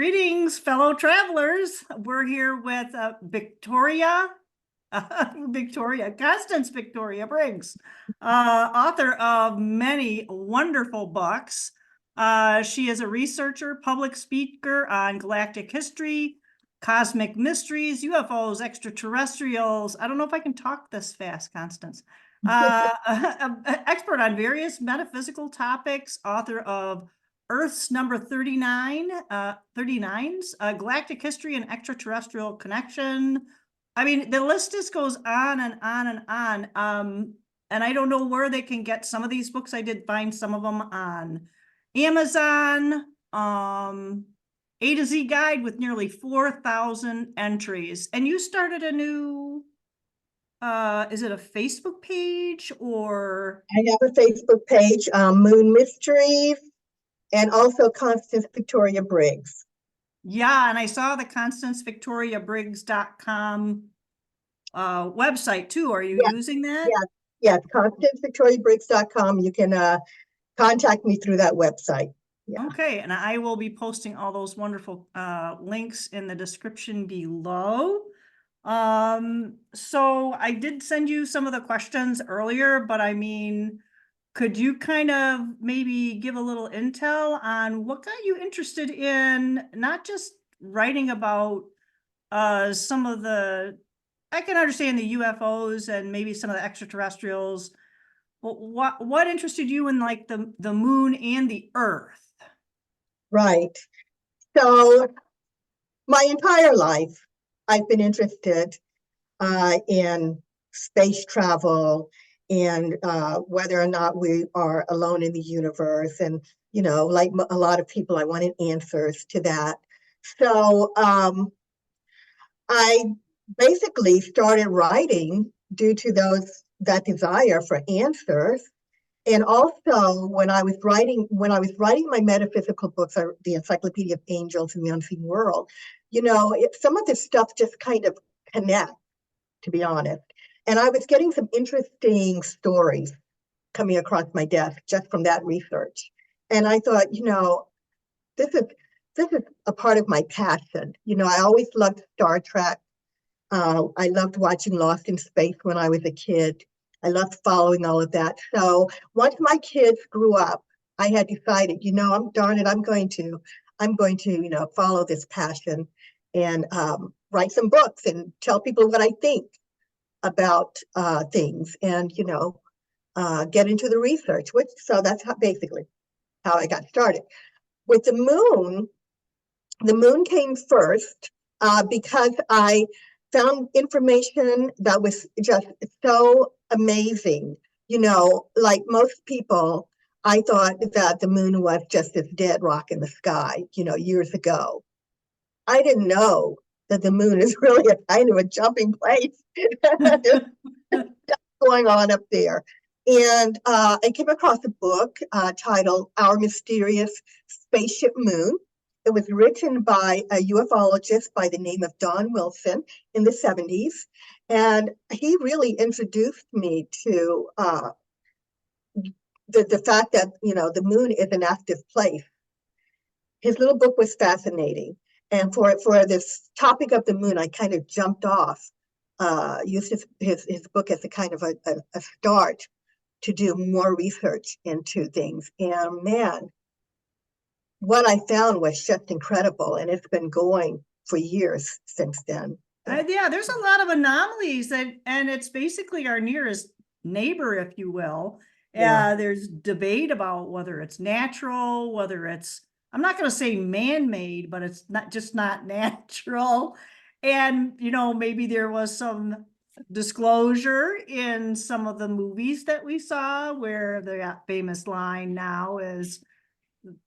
Greetings, fellow travelers. We're here with Victoria, Constance Victoria Briggs, author of many wonderful books. She is a researcher, public speaker on galactic history, cosmic mysteries, UFOs, extraterrestrials. I don't know if I can talk this fast, Constance. Expert on various metaphysical topics, author of Earth's number 39's galactic history and extraterrestrial connection. I mean, the list just goes on and on and on. And I don't know where they can get some of these books. I did find some of them on Amazon. A to Z guide with nearly 4,000 entries. And you started a new, is it a Facebook page or? I have a Facebook page, Moon Mysteries, and also Constance Victoria Briggs. Yeah, and I saw the ConstanceVictoriaBriggs.com website too. Are you using that? Yeah, ConstanceVictoriaBriggs.com. You can contact me through that website. Yeah. Okay, and I will be posting all those wonderful links in the description below. So I did send you some of the questions earlier, but I mean, could you kind of maybe give a little intel on what got you interested in not just writing about some of the, I can understand the UFOs and maybe some of the extraterrestrials, but what interested you in like the moon and the Earth? Right. So my entire life, I've been interested in space travel and whether or not we are alone in the universe. And, you know, like a lot of people, I wanted answers to that. So I basically started writing due to that desire for answers. And also when I was writing my metaphysical books, the Encyclopedia of Angels and the Unseen World, you know, some of this stuff just kind of connects, to be honest. And I was getting some interesting stories coming across my desk just from that research. And I thought, you know, this is a part of my passion. You know, I always loved Star Trek. I loved watching Lost in Space when I was a kid. I loved following all of that. So once my kids grew up, I had decided, you know, I'm going to, you know, follow this passion and write some books and tell people what I think about things and, you know, get into the research, so that's basically how I got started. With the moon came first because I found information that was just so amazing. You know, like most people, I thought that the moon was just this dead rock in the sky, you know, years ago. I didn't know that the moon is really a kind of a jumping place. Going on up there. And I came across a book titled Our Mysterious Spaceship Moon. It was written by a ufologist by the name of Don Wilson in the 70s. And he really introduced me to the fact that, you know, the moon is an active place. His little book was fascinating. And for this topic of the moon, I kind of jumped off, used his book as a kind of a start to do more research into things. And man, what I found was just incredible. And it's been going for years since then. Yeah, there's a lot of anomalies and it's basically our nearest neighbor, if you will. Yeah. There's debate about whether it's natural, whether it's, I'm not going to say man-made, but it's not natural. And, you know, maybe there was some disclosure in some of the movies that we saw where the famous line now is,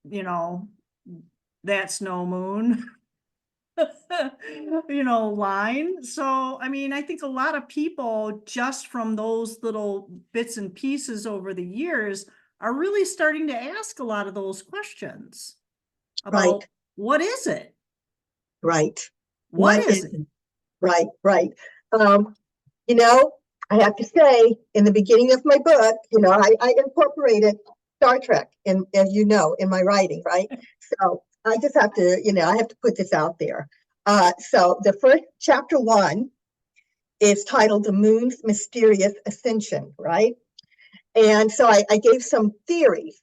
you know, that's no moon, you know, line. So, I mean, I think a lot of people just from those little bits and pieces over the years are really starting to ask a lot of those questions about what is it? Right. What is it? Right. You know, I have to say, in the beginning of my book, you know, I incorporated Star Trek, as you know, in my writing, right? So I just have to, I have to put this out there. So the first chapter 1 is titled The Moon's Mysterious Ascension, right? And so I gave some theories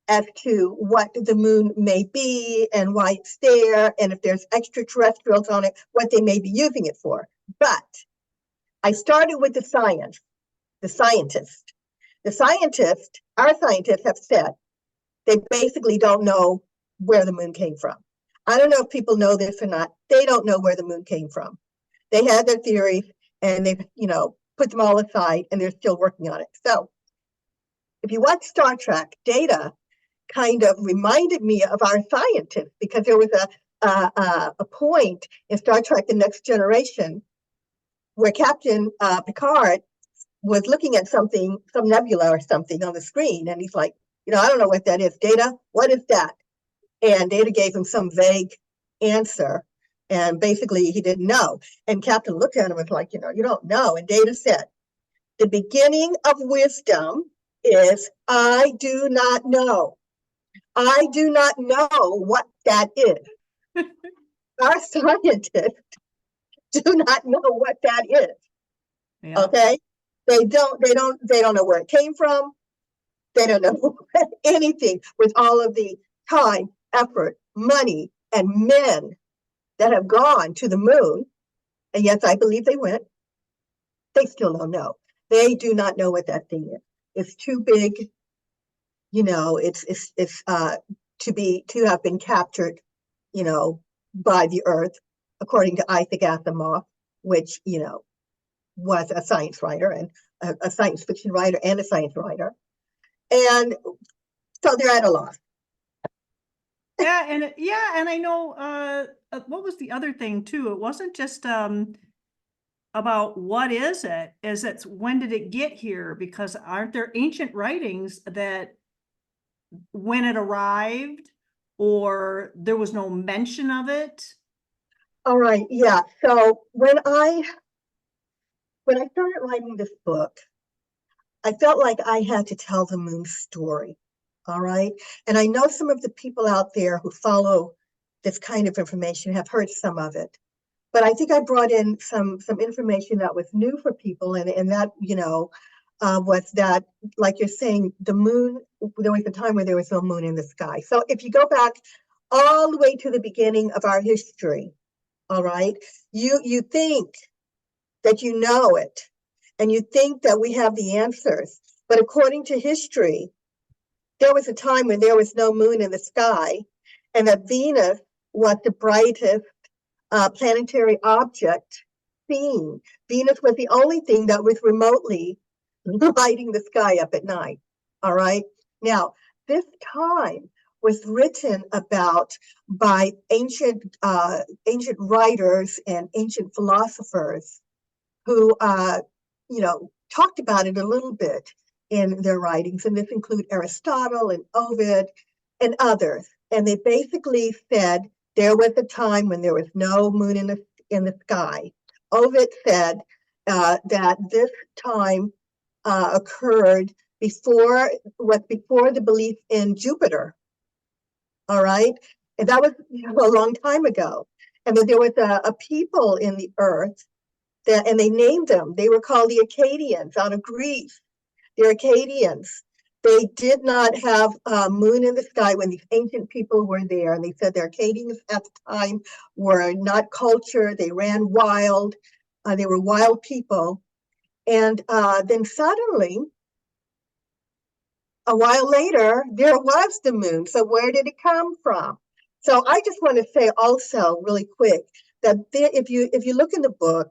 as to what the moon may be and why it's there, and if there's extraterrestrials on it, what they may be using it for. But I started with the science, the scientist. Our scientists have said they basically don't know where the moon came from. I don't know if people know this or not. They don't know where the moon came from. They had their theories and they've, put them all aside and they're still working on it. So if you watch Star Trek, Data kind of reminded me of our scientists, because there was a point in Star Trek: The Next Generation where Captain Picard was looking at something, some nebula or something on the screen, and he's like, I don't know what that is. Data, what is that? And Data gave him some vague answer, and basically he didn't know. And Captain looked at him and was like, you don't know. And Data said, the beginning of wisdom is, I do not know. I do not know what that is. Our scientists do not know what that is. Yeah. Okay? They don't know where it came from. They don't know anything, with all of the time, effort, money, and men that have gone to the moon. And yes, I believe they went. They still don't know. They do not know what that thing is. It's too big. It's to have been captured, by the Earth, according to Isaac Asimov, which, was a science writer and a science fiction writer and a science writer. And so they're at a loss. And I know, what was the other thing too? It wasn't just about what is it, is it's when did it get here? Because aren't there ancient writings that when it arrived, or there was no mention of it? All right, yeah. So when I started writing this book, I felt like I had to tell the moon story. All right. And I know some of the people out there who follow this kind of information have heard some of it. But I think I brought in some information that was new for people, and that, was that, like you're saying, the moon, there was a time where there was no moon in the sky. So if you go back all the way to the beginning of our history, all right, you think that you know it, and you think that we have the answers. But according to history, there was a time when there was no moon in the sky, and that Venus was the brightest planetary object seen. Venus was the only thing that was remotely lighting the sky up at night. All right. Now, this time was written about by ancient writers and ancient philosophers who, talked about it a little bit in their writings, and this include Aristotle and Ovid and others. And they basically said there was a time when there was no moon in the sky. Ovid said that this time occurred before the belief in Jupiter. All right, and that was a long time ago. And that there was a people in the earth and they named them. They were called the Akkadians out of Greece. The Akkadians. They did not have a moon in the sky when these ancient people were there. And they said the Akkadians at the time were not cultured. They ran wild. They were wild people. And then suddenly, a while later, there was the moon. So where did it come from? So I just want to say also really quick that if you look in the book,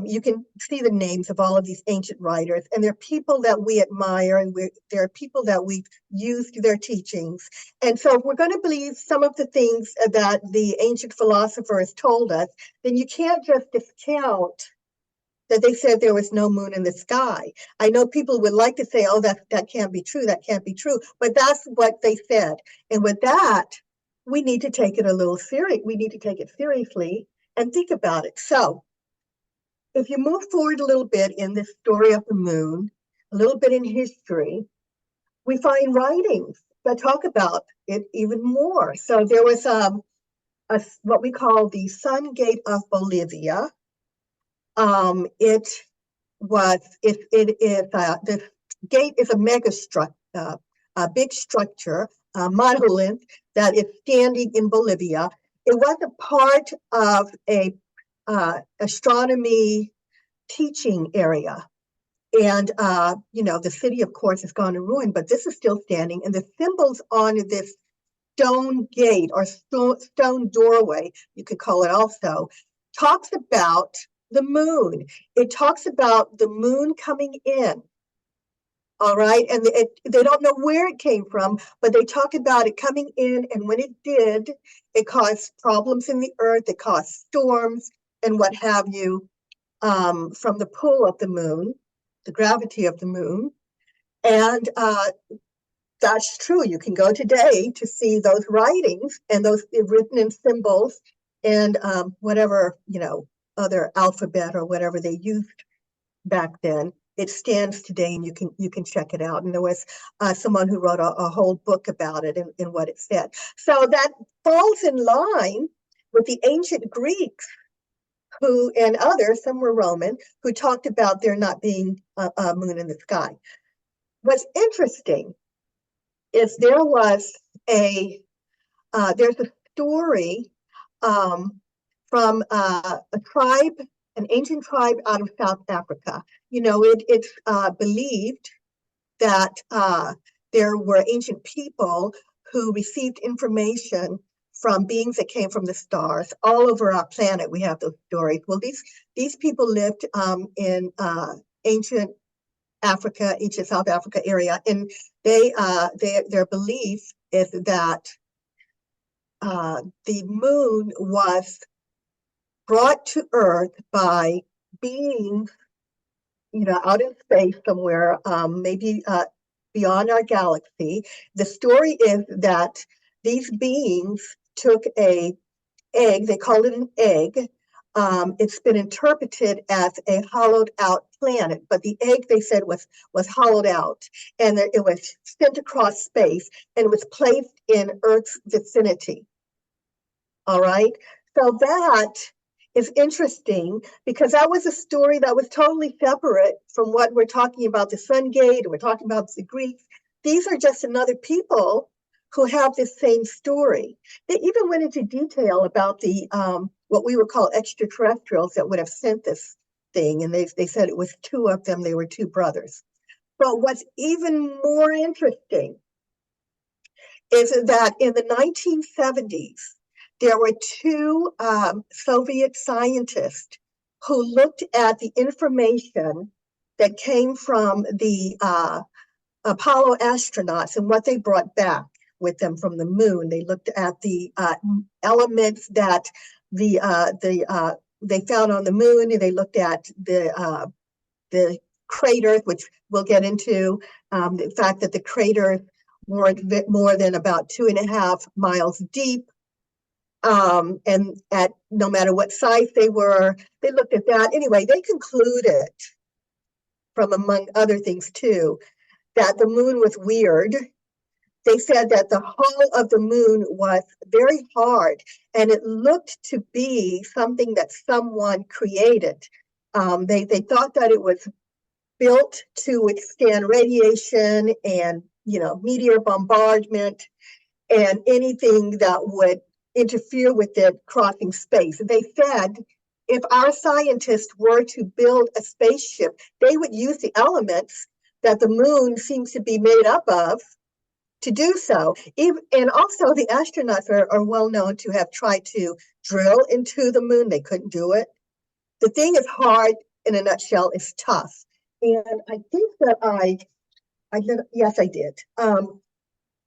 you can see the names of all of these ancient writers, and they're people that we admire, and they're people that we've used their teachings. And so if we're going to believe some of the things that the ancient philosophers told us, then you can't just discount that they said there was no moon in the sky. I know people would like to say, oh, that can't be true, that can't be true, but that's what they said. And with that, we need to take it a little serious. We need to take it seriously and think about it. So if you move forward a little bit in this story of the moon, a little bit in history, we find writings that talk about it even more. So there was what we call the Sun Gate of Bolivia. This gate is a a big structure, a monolith that is standing in Bolivia. It was a part of a astronomy teaching area. And, the city, of course, has gone to ruin, but this is still standing. And the symbols on this stone gate or stone doorway, you could call it also, talks about the moon. It talks about the moon coming in. All right. And they don't know where it came from, but they talk about it coming in. And when it did, it caused problems in the earth. It caused storms and what have you, from the pull of the moon, the gravity of the moon. And that's true. You can go today to see those writings and those written in symbols and whatever, other alphabet or whatever they used back then. It stands today, and you can check it out. And there was someone who wrote a whole book about it and what it said. So that falls in line with the ancient Greeks and others, some were Roman, who talked about there not being a moon in the sky. What's interesting is there's a story from a tribe, an ancient tribe out of South Africa. It's believed that there were ancient people who received information from beings that came from the stars all over our planet. We have those stories. Well, these people lived in ancient Africa, ancient South Africa area, and their belief is that the moon was brought to Earth by beings, out in space somewhere, maybe beyond our galaxy. The story is that these beings took an egg, they called it an egg. It's been interpreted as a hollowed out planet, but the egg, they said, was hollowed out, and it was sent across space and was placed in Earth's vicinity. All right, so that is interesting because that was a story that was totally separate from what we're talking about, the Sun Gate, and we're talking about the Greeks. These are just another people who have this same story. They even went into detail about the what we would call extraterrestrials that would have sent this thing, and they said it was two of them. They were two brothers. But what's even more interesting is that in the 1970s, there were two Soviet scientists who looked at the information that came from the Apollo astronauts and what they brought back with them from the moon. They looked at the elements that they found on the moon, and they looked at the craters, which we'll get into, the fact that the craters weren't more than about 2.5 miles deep. And at no matter what size they were, they looked at that. Anyway, they concluded, from among other things too, that the moon was weird. They said that the hull of the moon was very hard, and it looked to be something that someone created. They thought that it was built to withstand radiation and meteor bombardment and anything that would interfere with it crossing space. They said if our scientists were to build a spaceship, they would use the elements that the moon seems to be made up of to do so. And also the astronauts are well known to have tried to drill into the moon. They couldn't do it. The thing is hard, in a nutshell. It's tough. And I think that yes, I did.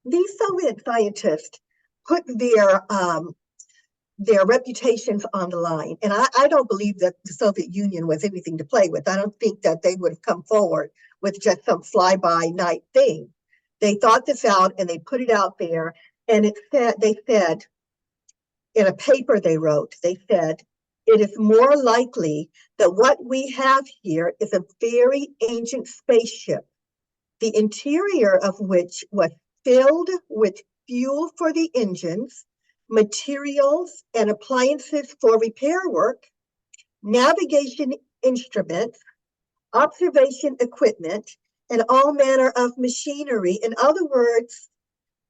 These Soviet scientists put their reputations on the line. And I don't believe that the Soviet Union was anything to play with. I don't think that they would have come forward with just some fly-by-night thing. They thought this out and they put it out there. And they said, in a paper they wrote, they said, it is more likely that what we have here is a very ancient spaceship, the interior of which was filled with fuel for the engines, materials and appliances for repair work, navigation instruments, observation equipment, and all manner of machinery. In other words,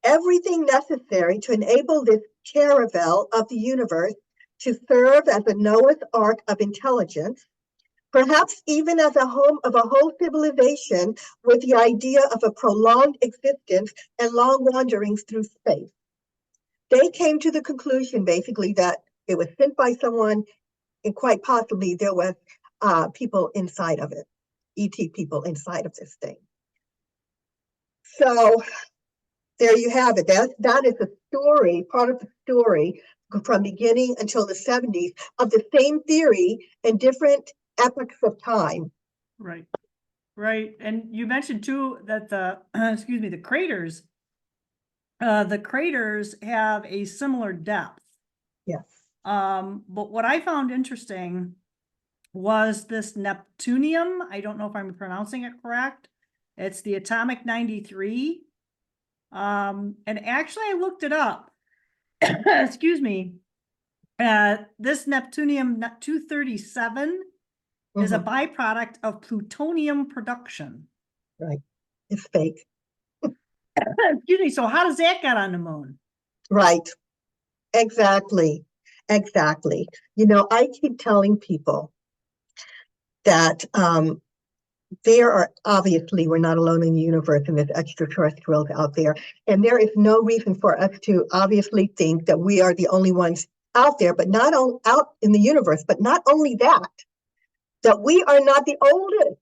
everything necessary to enable this caravel of the universe to serve as a Noah's Ark of intelligence, perhaps even as a home of a whole civilization with the idea of a prolonged existence and long wanderings through space. They came to the conclusion, basically, that it was sent by someone, and quite possibly there was people inside of it, ET people inside of this thing. So there you have it. That is the story, part of the story from beginning until the 70s of the same theory in different epochs of time. Right, right. And you mentioned too that the, excuse me, the craters have a similar depth. Yes. But what I found interesting was this Neptunium. I don't know if I'm pronouncing it correct. It's the atomic 93. And actually I looked it up. Excuse me. This Neptunium 237 is a byproduct of plutonium production. Right. It's fake. Excuse me. So how does that get on the moon? Right. Exactly. Exactly. You know, I keep telling people that there are, obviously, we're not alone in the universe and there's extraterrestrials out there. And there is no reason for us to obviously think that we are the only ones out there, but not out in the universe. But not only that, that we are not the oldest.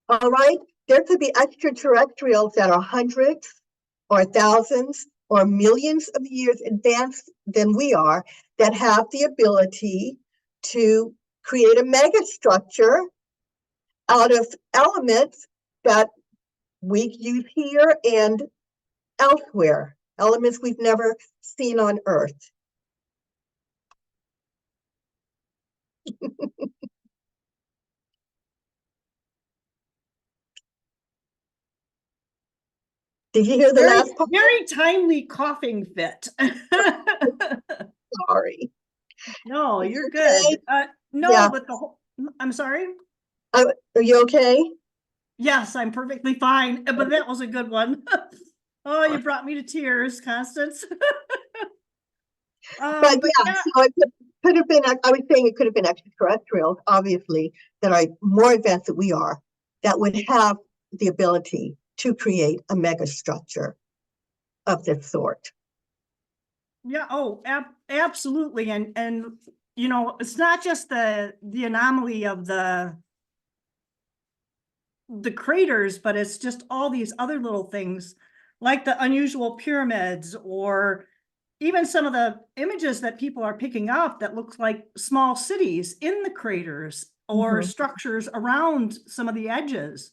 All right. There could be extraterrestrials that are hundreds or thousands or millions of years advanced than we are, that have the ability to create a megastructure out of elements that we use here and elsewhere, elements we've never seen on Earth. Did you hear the last part? Very timely coughing fit. Sorry. No, Are you're you good. okay? No, Yeah. but I'm sorry. Are you okay? Yes, I'm perfectly fine, but that was a good one. Oh, you brought me to tears, Constance. But yeah, so it could have been, I was saying it could have been extraterrestrials, obviously, that are more advanced than we are, that would have the ability to create a megastructure of this sort. Yeah, oh, absolutely. And you know, it's not just the anomaly of the craters, but it's just all these other little things like the unusual pyramids, or even some of the images that people are picking up that looks like small cities in the craters or structures around some of the edges.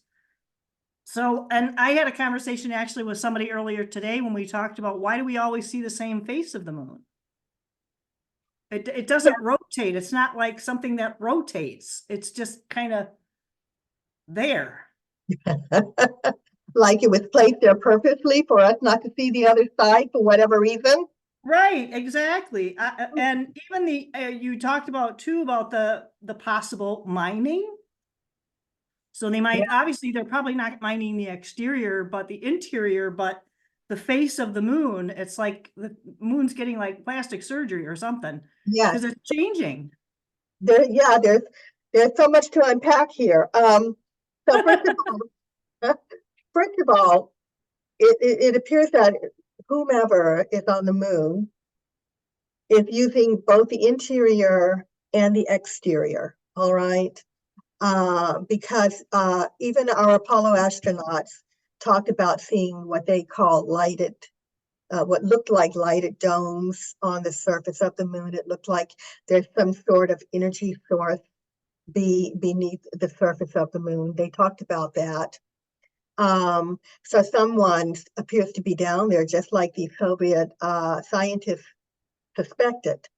So, and I had a conversation actually with somebody earlier today when we talked about, why do we always see the same face of the moon? It doesn't rotate. It's not like something that rotates. It's just kind of there. Like it was placed there purposely for us not to see the other side for whatever reason. Right, exactly. And even you talked about too, about the possible mining. So they might, obviously, they're probably not mining the exterior, but the interior, but the face of the moon, it's like the moon's getting like plastic surgery or something. Yes. Because it's changing. There's so much to unpack here. So first of all, it appears that whomever is on the moon is using both the interior and the exterior. All right. Because even our Apollo astronauts talked about seeing what they call lighted, what looked like lighted domes on the surface of the moon. It looked like there's some sort of energy source beneath the surface of the moon. They talked about that. So someone appears to be down there, just like the Soviet scientists suspected.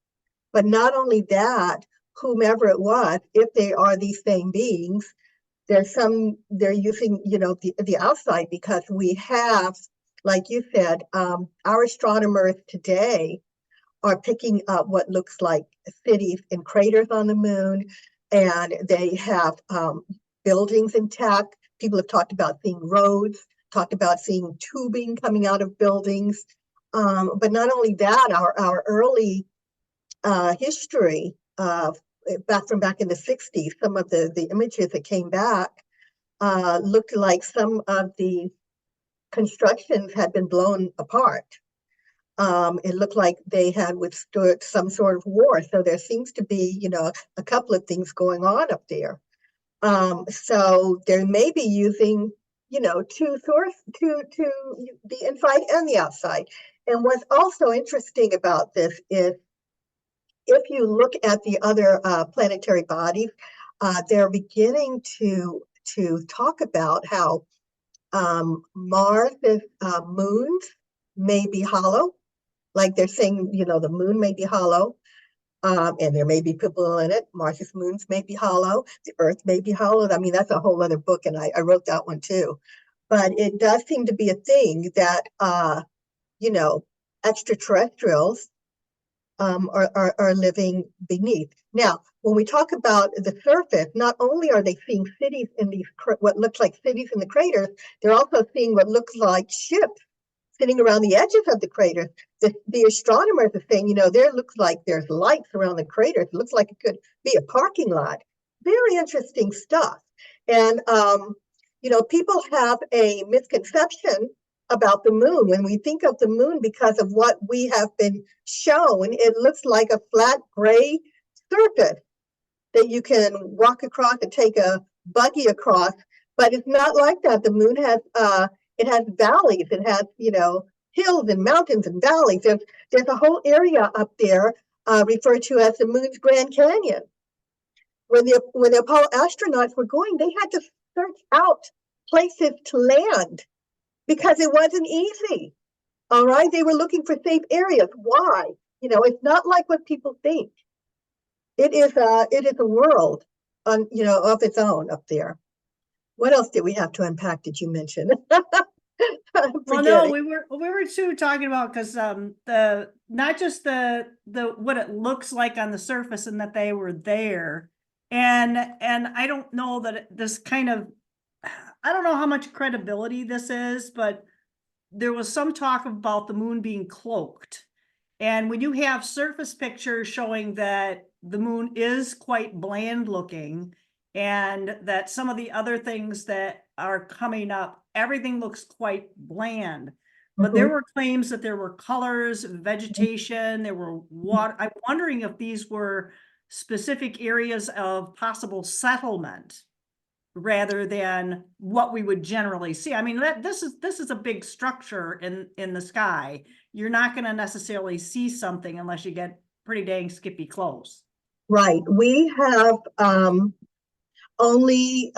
But not only that, whomever it was, if they are these same beings, they're using, you know, the outside, because we have like you said, our astronomers today are picking up what looks like cities and craters on the moon, and they have buildings intact. People have talked about seeing roads, talked about seeing tubing coming out of buildings. But not only that, our early history back in the 60s, some of the images that came back looked like some of the constructions had been blown apart. It looked like they had withstood some sort of war. So there seems to be, a couple of things going on up there. So they may be using, two the inside and the outside. And what's also interesting about this is if you look at the other planetary bodies, they're beginning to talk about how Mars's moons may be hollow. Like they're saying, the moon may be hollow, and there may be people in it. Mars's moons may be hollow. The Earth may be hollow. I mean, that's a whole other book, and I wrote that one too. But it does seem to be a thing that, extraterrestrials are living beneath. Now, when we talk about the surface, not only are they seeing cities in these, what looks like cities in the craters, they're also seeing what looks like ships sitting around the edges of the craters. The astronomers are saying, there looks like there's lights around the craters. It looks like it could be a parking lot. Very interesting stuff. And, people have a misconception about the moon. When we think of the moon, because of what we have been shown, it looks like a flat gray surface that you can walk across and take a buggy across. But it's not like that. The moon has it has valleys. It has, hills and mountains and valleys. There's a whole area up there referred to as the moon's Grand Canyon. When the Apollo astronauts were going, they had to search out places to land because it wasn't easy. All right, they were looking for safe areas. Why? It's not like what people think. It is a world on of its own up there. What else did we have to unpack? Did you mention? Well, no, we were too talking about because the not just the what it looks like on the surface and that they were there, and I don't know that this kind of, I don't know how much credibility this is, but there was some talk about the moon being cloaked. And when you have surface pictures showing that the moon is quite bland looking, and that some of the other things that are coming up, everything looks quite bland. But there were claims that there were colors, vegetation, there were water. I'm wondering if these were specific areas of possible settlement rather than what we would generally see. I mean, this is a big structure in the sky. You're not going to necessarily see something unless you get pretty dang skippy close. Right. We have only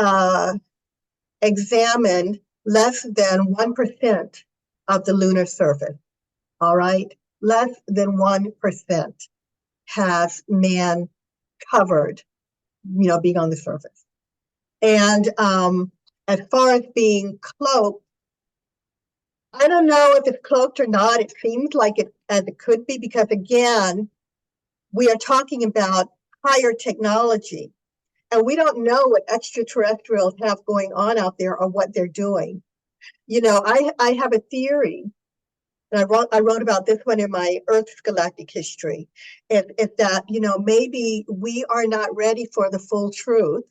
examined less than 1% of the lunar surface. All right. Less than 1% has man covered, being on the surface. And as far as being cloaked, I don't know if it's cloaked or not. It seems like it as it could be, because again, we are talking about higher technology, and we don't know what extraterrestrials have going on out there or what they're doing. I have a theory, and I wrote about this one in my Earth's galactic history. It's that, maybe we are not ready for the full truth,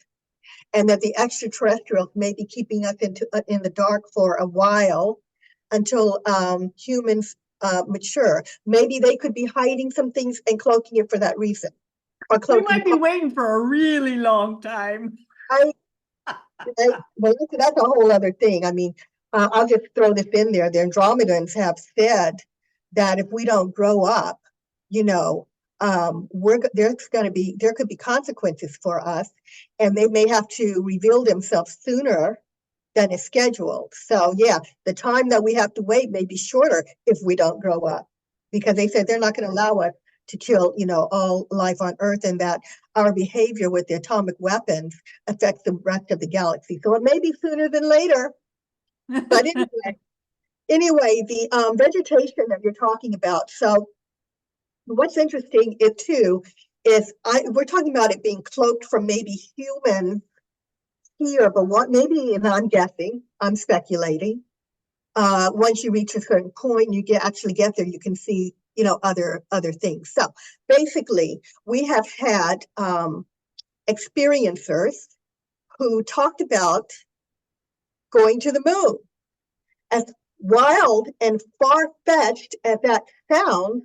and that the extraterrestrials may be keeping us in the dark for a while until humans mature. Maybe they could be hiding some things and cloaking it for that reason. Or We might be waiting for a really long time. Well, that's a whole other thing. I mean, I'll just throw this in there. The Andromedans have said that if we don't grow up, there could be consequences for us, and they may have to reveal themselves sooner than is scheduled. So yeah, the time that we have to wait may be shorter if we don't grow up, because they said they're not going to allow us to kill, all life on Earth, and that our behavior with the atomic weapons affects the rest of the galaxy. So it may be sooner than later. But anyway, Anyway, the vegetation that you're talking about. So what's interesting it too is we're talking about it being cloaked from maybe humans here, but what maybe, and I'm guessing, I'm speculating. Once you reach a certain point, you actually get there, you can see, other things. So basically, we have had experiencers who talked about going to the moon. As wild and far-fetched as that sounds,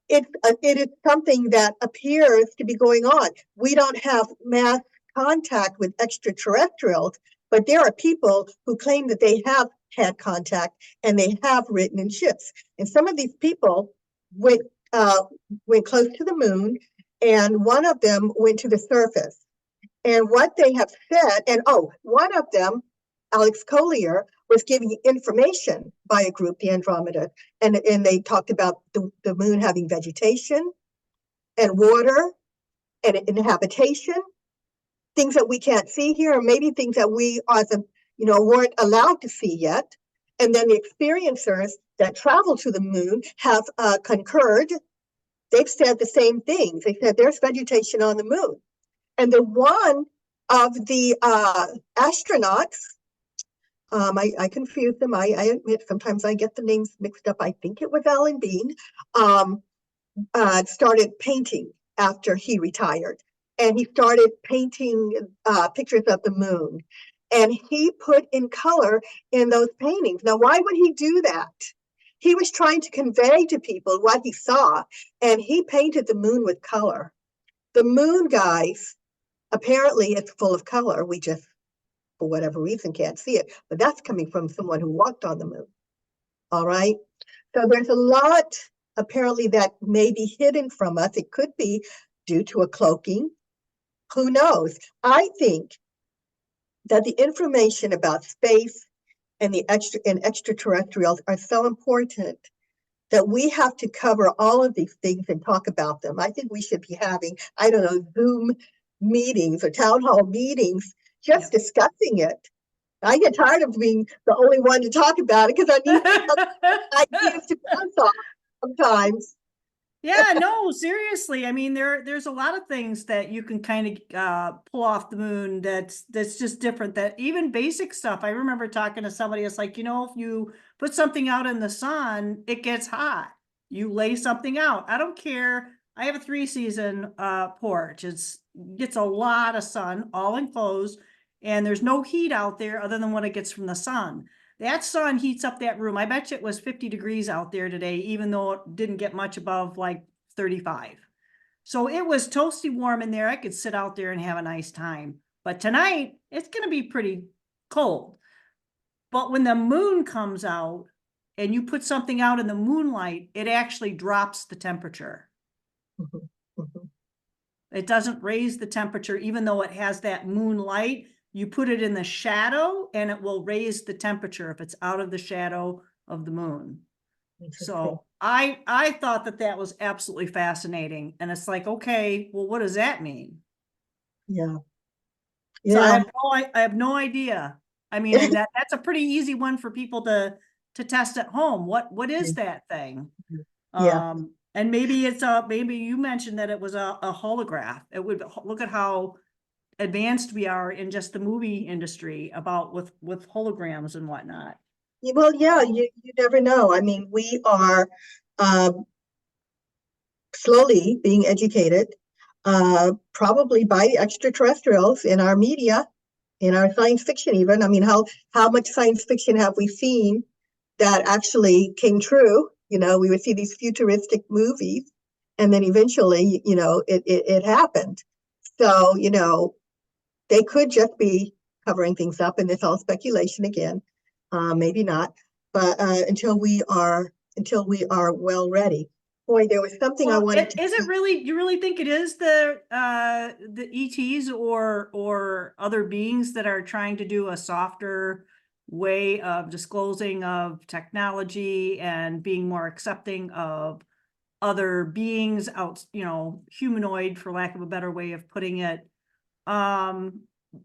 it is something that appears to be going on. We don't have mass contact with extraterrestrials, but there are people who claim that they have had contact and they have written in ships. And some of these people went close to the moon, and one of them went to the surface. And what they have said, and one of them, Alex Collier, was giving information by a group, the Andromeda, and they talked about the moon having vegetation and water and inhabitation, things that we can't see here, or maybe things that we weren't allowed to see yet. And then the experiencers that travel to the moon have concurred. They've said the same things. They said there's vegetation on the moon. And the one of the astronauts, I confuse them. I admit sometimes I get the names mixed up. I think it was Alan Bean, started painting after he retired. And he started painting pictures of the moon. And he put in color in those paintings. Now, why would he do that? He was trying to convey to people what he saw, and he painted the moon with color. The moon, guys, apparently it's full of color. We just, for whatever reason, can't see it. But that's coming from someone who walked on the moon. All right. So there's a lot apparently that may be hidden from us. It could be due to a cloaking. Who knows? I think that the information about space and extraterrestrials are so important that we have to cover all of these things and talk about them. I think we should be having, I don't know, Zoom meetings or town hall meetings, just discussing it. I get tired of being the only one to talk about it because I need ideas to bounce off sometimes. Yeah, no, seriously. I mean, there's a lot of things that you can kind of pull off the moon that's just different. That even basic stuff. I remember talking to somebody, it's like, if you put something out in the sun, it gets hot. You lay something out. I don't care. I have a 3-season porch. Gets a lot of sun, all enclosed, and there's no heat out there other than what it gets from the sun. That sun heats up that room. I bet you it was 50 degrees out there today, even though it didn't get much above like 35. So it was toasty warm in there. I could sit out there and have a nice time. But tonight, it's going to be pretty cold. But when the moon comes out and you put something out in the moonlight, it actually drops the temperature. Mhm, mhm. It doesn't raise the temperature, even though it has that moonlight. You put it in the shadow and it will raise the temperature if it's out of the shadow of the moon. So I thought that was absolutely fascinating. And it's like, okay, well, what does that mean? Yeah. So Yeah. I have no idea. I mean, and that's a pretty easy one for people to test at home. What is that thing? Yeah. And maybe maybe you mentioned that it was a holograph. It would look at how advanced we are in just the movie industry about with holograms and whatnot. Well, yeah, you never know. I mean, we are um, slowly being educated, probably by extraterrestrials in our media, in our science fiction even. I mean, how much science fiction have we seen that actually came true? We would see these futuristic movies, and then eventually, it happened. So, they could just be covering things up, and it's all speculation again. Maybe not, but until we are well ready. Boy, there was something I Well, wanted to. is it really? You really think it is the ETs or other beings that are trying to do a softer way of disclosing of technology and being more accepting of other beings out, humanoid, for lack of a better way of putting it.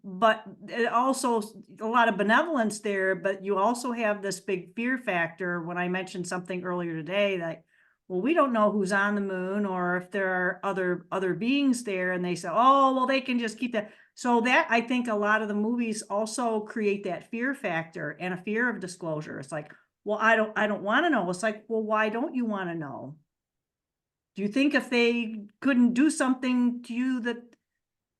but it also a lot of benevolence there, but you also have this big fear factor when I mentioned something earlier today that, well, we don't know who's on the moon or if there are other beings there, and they say, oh, well, they can just keep that. So that, I think a lot of the movies also create that fear factor and a fear of disclosure. It's like, well, I don't want to know. It's like, well, why don't you want to know? Do you think if they couldn't do something to you that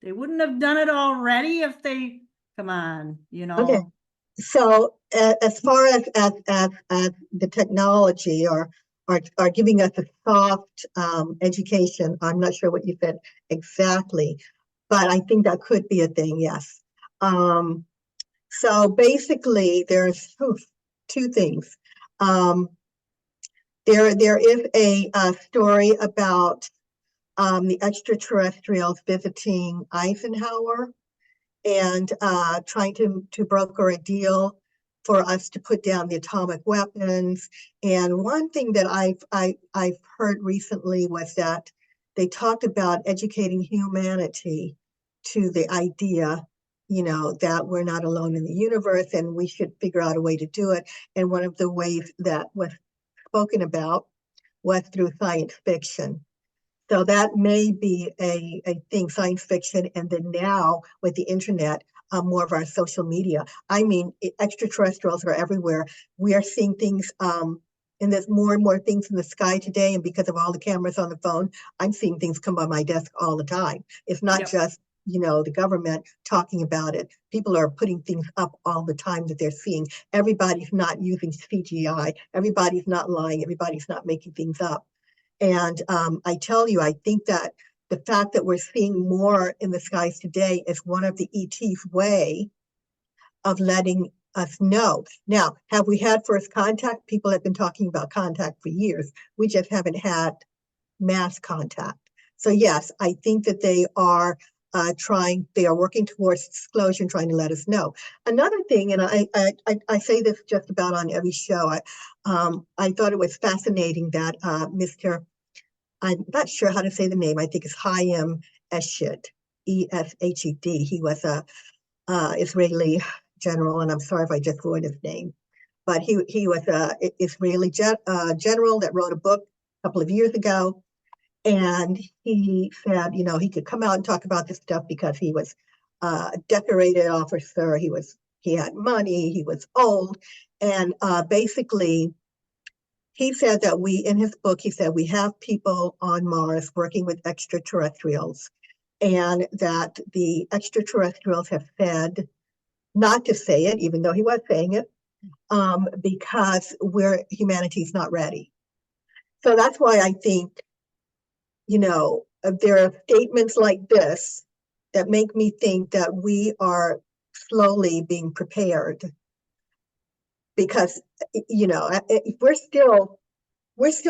they wouldn't have done it already if they, come on, Okay. So as far as the technology or giving us a soft education, I'm not sure what you said exactly, but I think that could be a thing, yes. So basically, there's two things. There is a story about the extraterrestrials visiting Eisenhower and trying to broker a deal for us to put down the atomic weapons. And one thing that I've heard recently was that they talked about educating humanity to the idea, that we're not alone in the universe and we should figure out a way to do it. And one of the ways that was spoken about was through science fiction. So that may be a thing, science fiction, and then now with the internet, more of our social media. I mean, extraterrestrials are everywhere. We are seeing things, and there's more and more things in the sky today. And because of all the cameras on the phone, I'm seeing things come by my desk all the time. It's not Yep. just, the government talking about it. People are putting things up all the time that they're seeing. Everybody's not using CGI. Everybody's not lying. Everybody's not making things up. And I tell you, I think that the fact that we're seeing more in the skies today is one of the ET's way of letting us know. Now, have we had first contact? People have been talking about contact for years. We just haven't had mass contact. So yes, I think that they are working towards disclosure and trying to let us know. Another thing, and I say this just about on every show, I thought it was fascinating that Mr. I'm not sure how to say the name. I think it's Chaim Eshed, Eshed. He was a Israeli general, and I'm sorry if I just ruined his name, but he was a Israeli general that wrote a book a couple of years ago, and he said, he could come out and talk about this stuff because he was a decorated officer. He had money. He was old, and basically he said that in his book, he said we have people on Mars working with extraterrestrials, and that the extraterrestrials have said not to say it, even though he was saying it, because humanity's not ready. So that's why I think, there are statements like this that make me think that we are slowly being prepared, because, we're still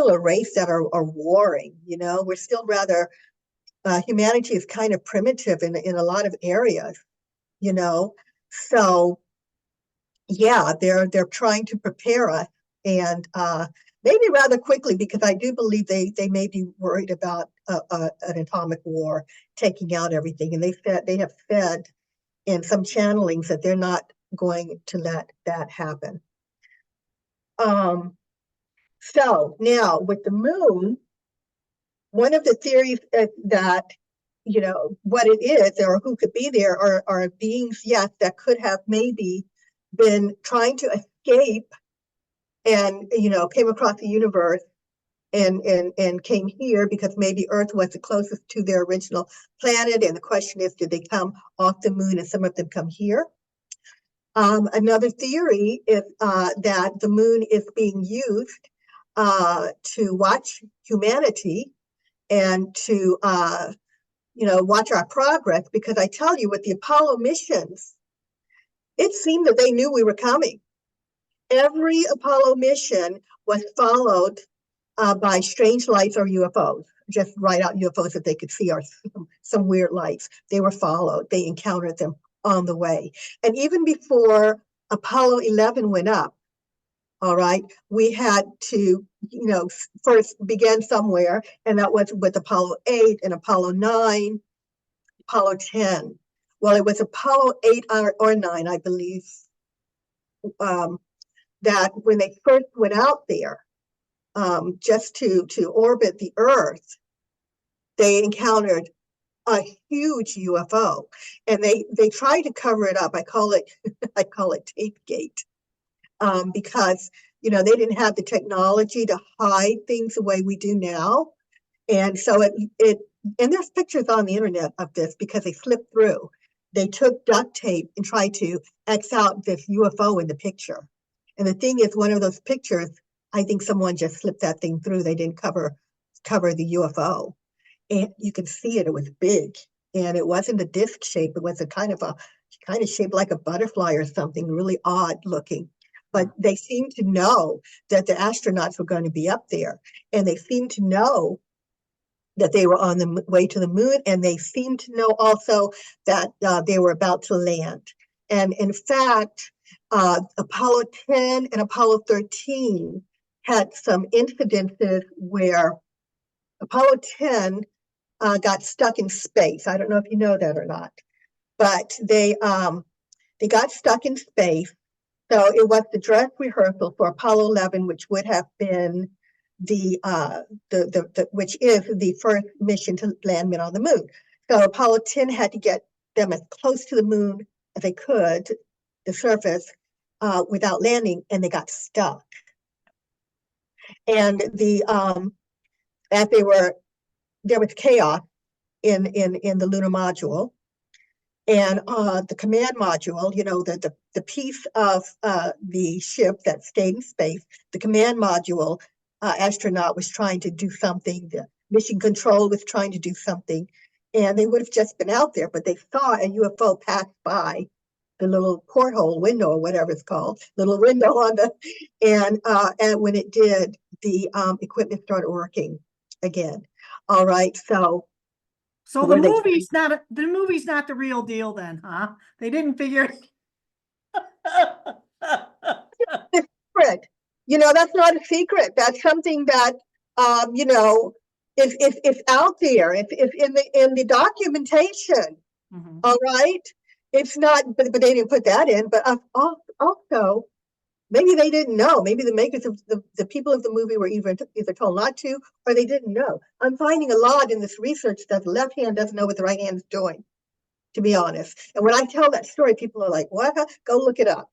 a race that are warring. We're still rather humanity is kind of primitive in a lot of areas. So yeah, they're trying to prepare us, and maybe rather quickly, because I do believe they may be worried about an atomic war taking out everything, and they have said in some channelings that they're not going to let that happen. So now with the moon, one of the theories that, what it is or who could be there are beings, yes, that could have maybe been trying to escape and, came across the universe and came here because maybe Earth was the closest to their original planet. And the question is, did they come off the moon and some of them come here? Another theory is that the moon is being used to watch humanity and to watch our progress, because I tell you, with the Apollo missions, it seemed that they knew we were coming. Every Apollo mission was followed by strange lights or UFOs, just write out UFOs that they could see, or some weird lights. They were followed. They encountered them on the way. And even before Apollo 11 went up, all right, we had to, first begin somewhere, and that was with Apollo 8 and Apollo 9, Apollo 10. well, it was Apollo 8 or 9, I believe, that when they first went out there, just to orbit the Earth, they encountered a huge UFO, and they tried to cover it up. I call it tape gate, because they didn't have the technology to hide things the way we do now, and so it and there's pictures on the internet of this because they slipped through. They took duct tape and tried to X out this UFO in the picture, and the thing is, one of those pictures, I think someone just slipped that thing through. They didn't cover the UFO. And you can see it was big, and it wasn't a disc shape. It was a kind of shaped like a butterfly or something, really odd looking. But they seemed to know that the astronauts were going to be up there, and they seemed to know that they were on the way to the moon, and they seemed to know also that they were about to land. And in fact, Apollo 10 and Apollo 13 had some incidences where Apollo 10 got stuck in space. I don't know if you know that or not, but they got stuck in space. So it was the dress rehearsal for Apollo 11, which would have been which is the first mission to land men on the moon. So Apollo 10 had to get them as close to the moon as they could, the surface, without landing, and they got stuck. And as there was chaos in the lunar module, and the command module, the piece of the ship that stayed in space, the command module astronaut was trying to do something, the mission control was trying to do something, and they would have just been out there, but they saw a UFO pass by the little porthole window, or whatever it's called, little window on and when it did, the equipment started working again. All right, so the movie's not the real deal then, huh? They didn't figure secret. That's not a secret. That's something that if out there, if in the documentation. All right, it's not, but they didn't put that in. But also, maybe they didn't know. Maybe the makers of the people of the movie were either told not to, or they didn't know. I'm finding a lot in this research that the left hand doesn't know what the right hand is doing, to be honest. And when I tell that story, people are like, "What? Go look it up."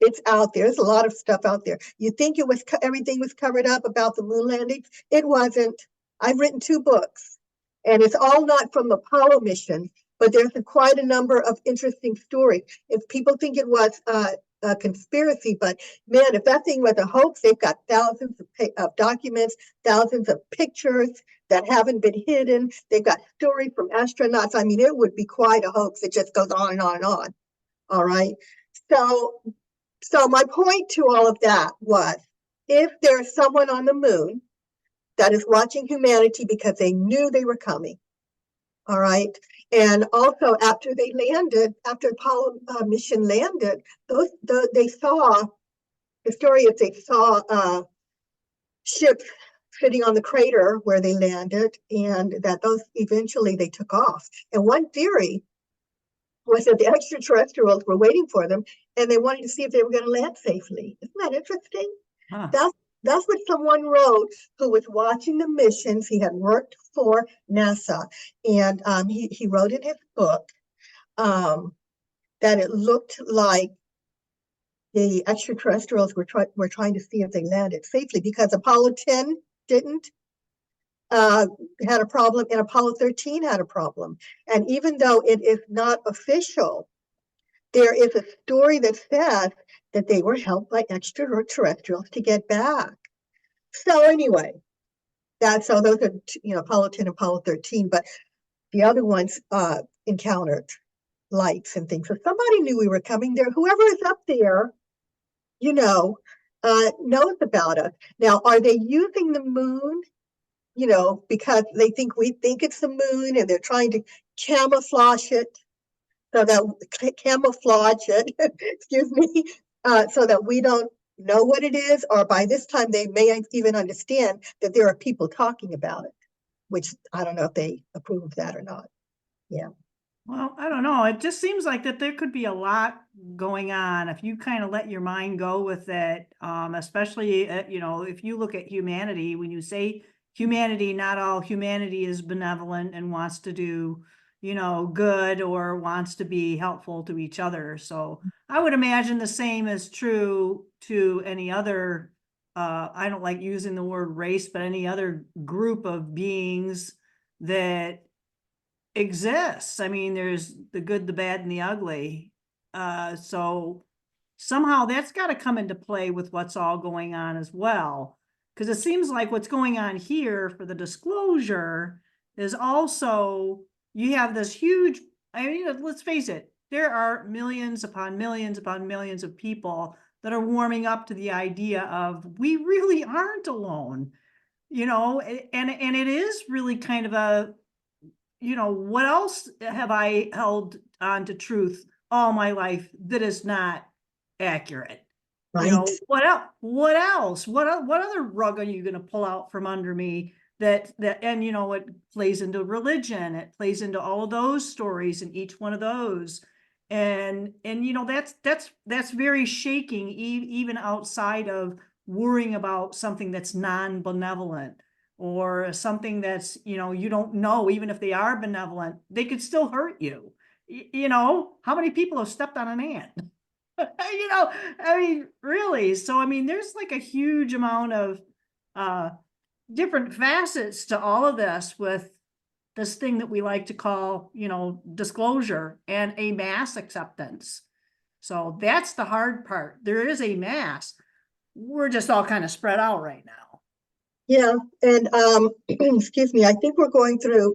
It's out there. There's a lot of stuff out there. You think everything was covered up about the moon landing? It wasn't. I've written 2 books, and it's all not from the Apollo mission, but there's quite a number of interesting stories. If people think it was a conspiracy, but man, if that thing was a hoax, they've got thousands of documents, thousands of pictures that haven't been hidden. They've got stories from astronauts. I mean, it would be quite a hoax. It just goes on and on and on. All right. So my point to all of that was, if there's someone on the moon that is watching humanity because they knew they were coming, all right, and also after they landed, after Apollo mission landed, they saw, the story is they saw ships sitting on the crater where they landed, and that those eventually they took off. And one theory was that the extraterrestrials were waiting for them, and they wanted to see if they were going to land safely. Isn't that interesting? Huh. That's what someone wrote who was watching the missions. He had worked for NASA, and he wrote in his book that it looked like the extraterrestrials were trying to see if they landed safely, because Apollo 10 didn't, had a problem, and Apollo 13 had a problem. And even though it is not official, there is a story that says that they were helped by extraterrestrials to get back. So anyway, those are, Apollo 10 and Apollo 13, but the other ones encountered lights and things. So somebody knew we were coming there. Whoever is up there, knows about us. Now, are they using the moon, because they think we think it's the moon, and they're trying to camouflage it, so that excuse me, so that we don't know what it is, or by this time they may even understand that there are people talking about it, which I don't know if they approve of that or not. Yeah. Well, I don't know. It just seems like that there could be a lot going on if you kind of let your mind go with it. Especially, if you look at humanity, when you say humanity, not all humanity is benevolent and wants to do, good or wants to be helpful to each other. So I would imagine the same is true to any other, I don't like using the word race, but any other group of beings that exists. I mean, there's the good, the bad, and the ugly. So somehow that's got to come into play with what's all going on as well. Because it seems like what's going on here for the disclosure is also, you have this huge, I mean, let's face it, there are millions upon millions upon millions of people that are warming up to the idea of we really aren't alone, and it is really kind of a, what else have I held on to truth all my life that is not accurate? right? What else? What else? What other rug are you going to pull out from under me and it plays into religion, it plays into all of those stories and each one of those. And that's very shaking, even outside of worrying about something that's non-benevolent or something that's, you don't know, even if they are benevolent, they could still hurt you. How many people have stepped on an ant? I mean, really. So, I mean, there's like a huge amount of uh, different facets to all of this with this thing that we like to call, disclosure and a mass acceptance. So that's the hard part. There is a mass. We're just all kind of spread out right now. Yeah, and excuse me, I think we're going through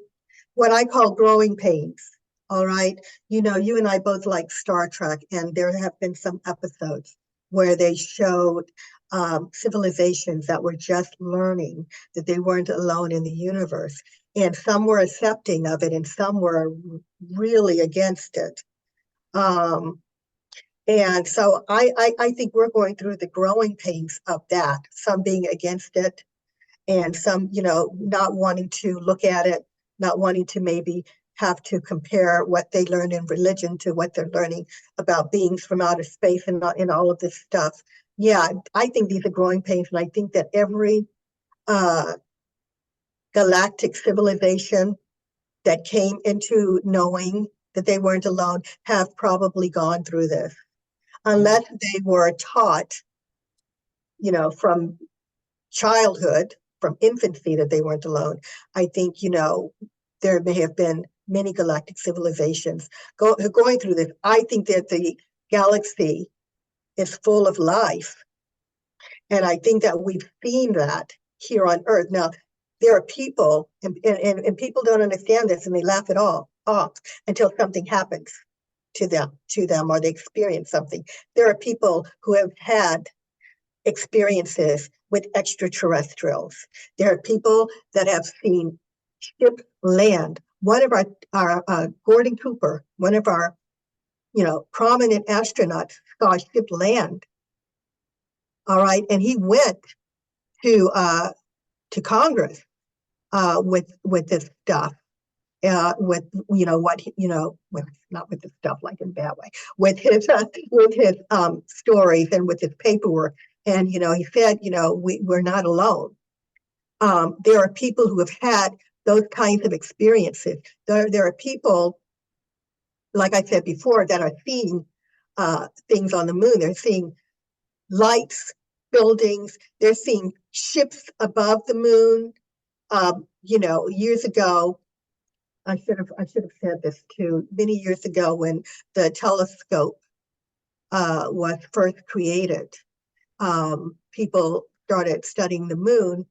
what I call growing pains. All right. You and I both like Star Trek, and there have been some episodes where they showed civilizations that were just learning that they weren't alone in the universe. And some were accepting of it, and some were really against it. Um, and so I think we're going through the growing pains of that, some being against it, and some, not wanting to look at it, not wanting to maybe have to compare what they learn in religion to what they're learning about beings from outer space and all of this stuff. Yeah, I think these are growing pains, and I think that every uh, galactic civilization that came into knowing that they weren't alone have probably gone through this, unless they were taught, from childhood, from infancy, that they weren't alone. I think, there may have been many galactic civilizations going through this. I think that the galaxy is full of life. And I think that we've seen that here on Earth. Now, there are people, and people don't understand this, and they laugh it all off until something happens to them, or they experience something. There are people who have had experiences with extraterrestrials. There are people that have seen ships land. One of our Gordon Cooper, one of our prominent astronauts, saw a ship land. All right, and he went to Congress with this stuff. With what with not with the stuff like in a bad way, with his stories and with his paperwork, and he said, we're not alone. There are people who have had those kinds of experiences. There are people, like I said before, that are seeing things on the moon. They're seeing lights, buildings. They're seeing ships above the moon. Years ago, I should have said this too. Many years ago, when the telescope was first created, people started studying the moon.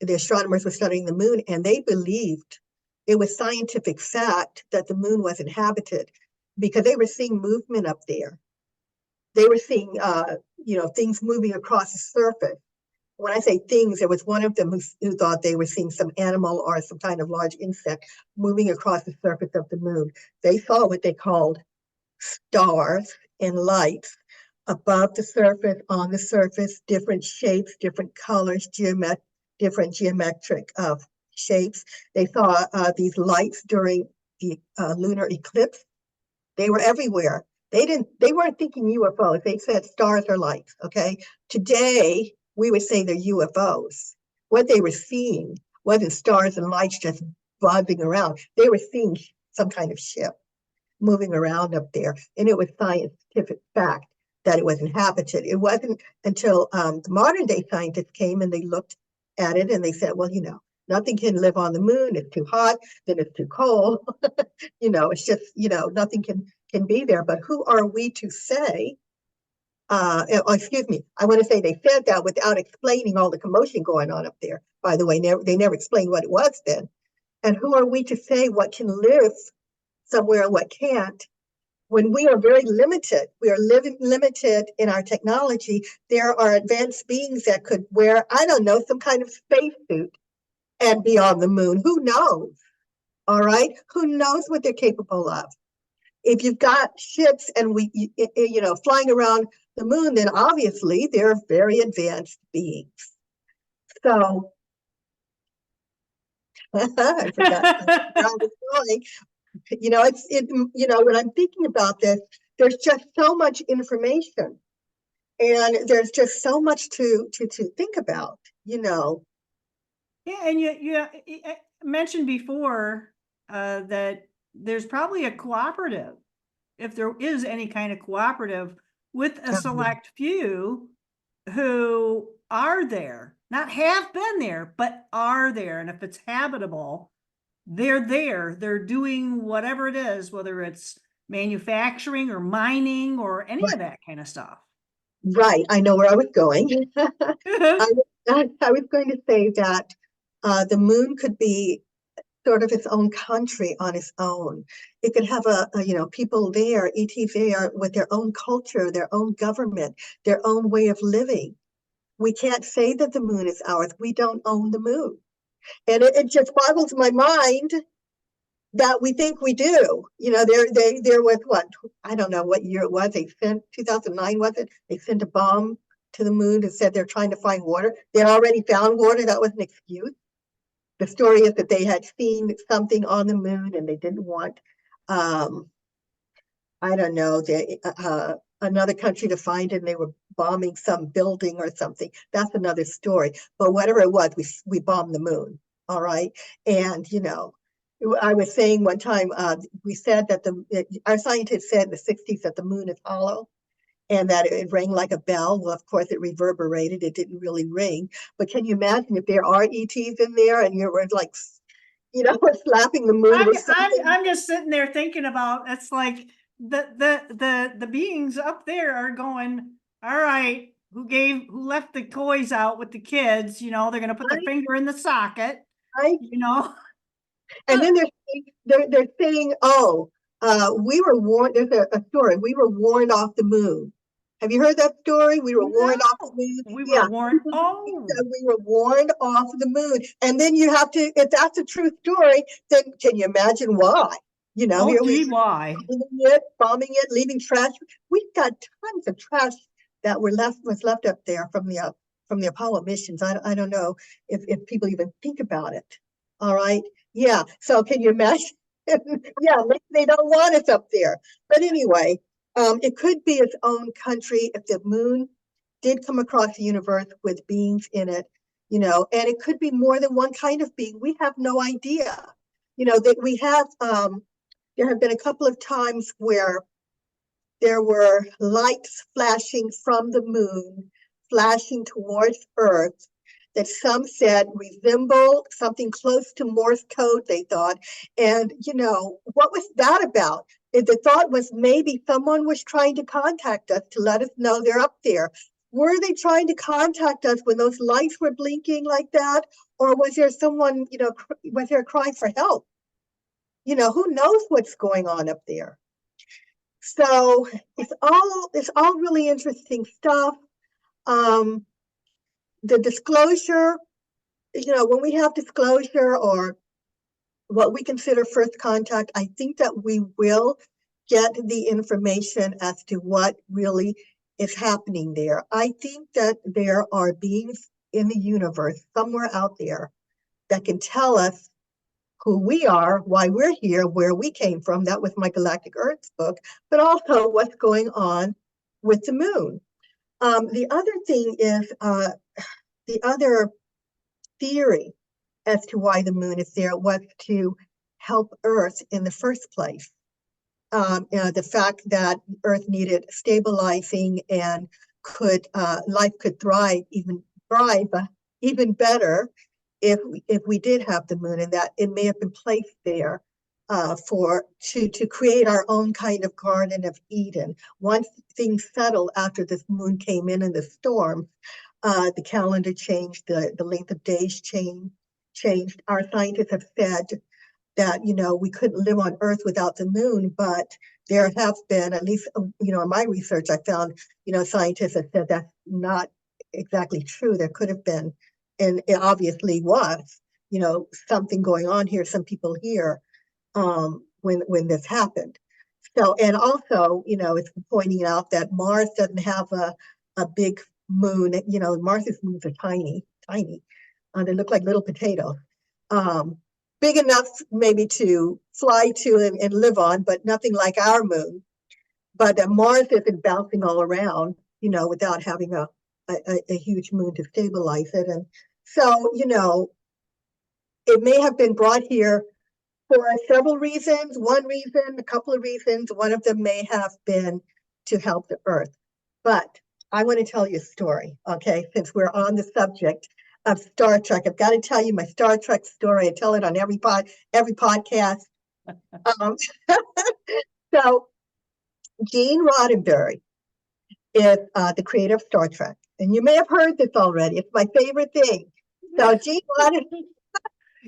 The astronomers were studying the moon, and they believed it was scientific fact that the moon was inhabited because they were seeing movement up there. They were seeing, things moving across the surface. When I say things, there was one of them who thought they were seeing some animal or some kind of large insect moving across the surface of the moon. They saw what they called stars and lights above the surface, on the surface, different shapes, different colors, different geometric shapes. They saw these lights during the lunar eclipse. They were everywhere. They weren't thinking UFOs. They said stars or lights. Okay. Today, we would say they're UFOs. What they were seeing wasn't stars and lights just buzzing around. They were seeing some kind of ship moving around up there. And it was scientific fact that it was inhabited. It wasn't until the modern day scientists came and they looked at it and they said, well, nothing can live on the moon. It's too hot, then it's too cold. It's just, nothing can be there. But who are we to say? Excuse me, I want to say they said that without explaining all the commotion going on up there. By the way, they never explained what it was then. And who are we to say what can live somewhere and what can't? When we are very limited, we are limited in our technology. There are advanced beings that could wear, I don't know, some kind of spacesuit and be on the moon. Who knows? All right. Who knows what they're capable of? If you've got ships and flying around the moon, then obviously they're very advanced beings. So I forgot where I was going. When I'm thinking about this, there's just so much information, and there's just so much to think about. Yeah, and you mentioned before that there's probably a cooperative, if there is any kind of cooperative, with a select few who are there, not have been there, but are there. And if it's habitable, they're there. They're doing whatever it is, whether it's manufacturing or mining or any of that kind of stuff. Right. I know where I was going. I was going to say that the moon could be sort of its own country on its own. It could have people there, ETs there with their own culture, their own government, their own way of living. We can't say that the moon is ours. We don't own the moon. And it just boggles my mind that we think we do. There was what, I don't know what year it was. They sent 2009, was it? They sent a bomb to the moon and said they're trying to find water. They already found water. That was an excuse. The story is that they had seen something on the moon and they didn't want, I don't know, another country to find it, and they were bombing some building or something. That's another story. But whatever it was, we bombed the moon. All right. And, I was saying one time, we said that our scientists said in the 60s that the moon is hollow and that it rang like a bell. Well, of course, it reverberated. It didn't really ring. But can you imagine if there are ETs in there and you were like, slapping the moon or something? I'm just sitting there thinking about, it's like the beings up there are going, all right, who left the toys out with the kids? They're going to put their finger in the socket. Right. And then they're saying, we were warned. There's a story. We were warned off the moon. Have you heard that story? We were warned off the moon. We were warned. Oh, we were warned off the moon. And then you have to, if that's a true story, then can you imagine why? why? Bombing it, leaving trash. We've got tons of trash that was left up there from the Apollo missions. I don't know if people even think about it. All right. Yeah. So can you imagine? Yeah, maybe they don't want us up there. But anyway, it could be its own country if the moon did come across the universe with beings in it, and it could be more than one kind of being. We have no idea. That we have, there have been a couple of times where there were lights flashing from the moon, flashing towards Earth, that some said resembled something close to Morse code, they thought. And, what was that about? The thought was maybe someone was trying to contact us to let us know they're up there. Were they trying to contact us when those lights were blinking like that? Or was there someone, was there a cry for help? Who knows what's going on up there? So it's all really interesting stuff. The disclosure, when we have disclosure or what we consider first contact, I think that we will get the information as to what really is happening there. I think that there are beings in the universe somewhere out there that can tell us who we are, why we're here, where we came from. That was my Galactic Earth book, but also what's going on with the moon. The other thing is the other theory as to why the moon is there was to help Earth in the first place. The fact that Earth needed stabilizing and life could thrive even better if we did have the moon, and that it may have been placed there to create our own kind of Garden of Eden. Once things settled after this moon came in the storm, the calendar changed, the length of days changed. Our scientists have said that, we couldn't live on Earth without the moon, but there have been, at least, in my research, I found, scientists have said that's not exactly true. There could have been, and it obviously was, something going on here, some people here, when this happened. So, and also, it's pointing out that Mars doesn't have a big moon. Mars's moons are tiny. They look like little potatoes. Big enough maybe to fly to and live on, but nothing like our moon. But Mars isn't bouncing all around, without having a huge moon to stabilize it. And so, it may have been brought here for several reasons. One reason, a couple of reasons. One of them may have been to help the Earth. But I want to tell you a story, okay? Since we're on the subject of Star Trek, I've got to tell you my Star Trek story. I tell it on every podcast. So Gene Roddenberry is the creator of Star Trek, and you may have heard this already. It's my favorite thing. So Gene Roddenberry.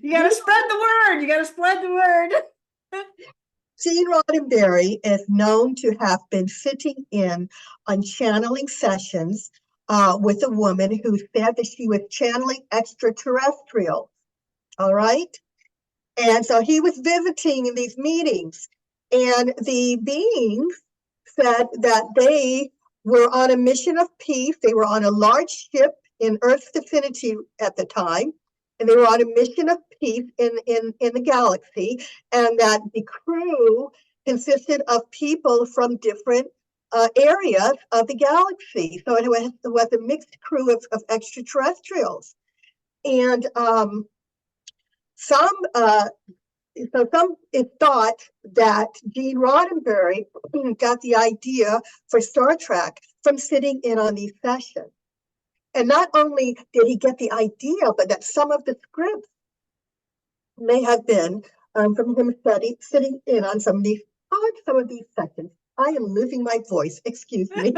You got to spread the word. You got to spread the word. Gene Roddenberry is known to have been sitting in on channeling sessions with a woman who said that she was channeling extraterrestrials. All right. And so he was visiting in these meetings, and the beings said that they were on a mission of peace. They were on a large ship in Earth's vicinity at the time, and they were on a mission of peace in the galaxy, and that the crew consisted of people from different areas of the galaxy. So it was a mixed crew of extraterrestrials. And some it thought that Gene Roddenberry got the idea for Star Trek from sitting in on these sessions. And not only did he get the idea, but that some of the scripts may have been from him sitting in on some of these sessions. I am losing my voice. Excuse me.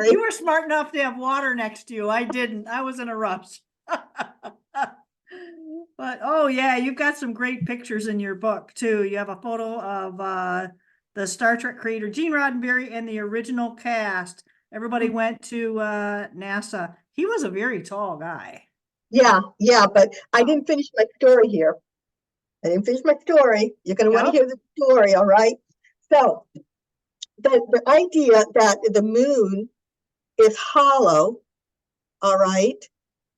You were smart enough to have water next to you. I didn't. I was in a rush. But oh yeah, you've got some great pictures in your book too. You have a photo of the Star Trek creator Gene Roddenberry and the original cast. Everybody went to NASA. He was a very tall guy. Yeah, but I didn't finish my story here. You're going to want to hear the story, all right? So the idea that the moon is hollow, all right?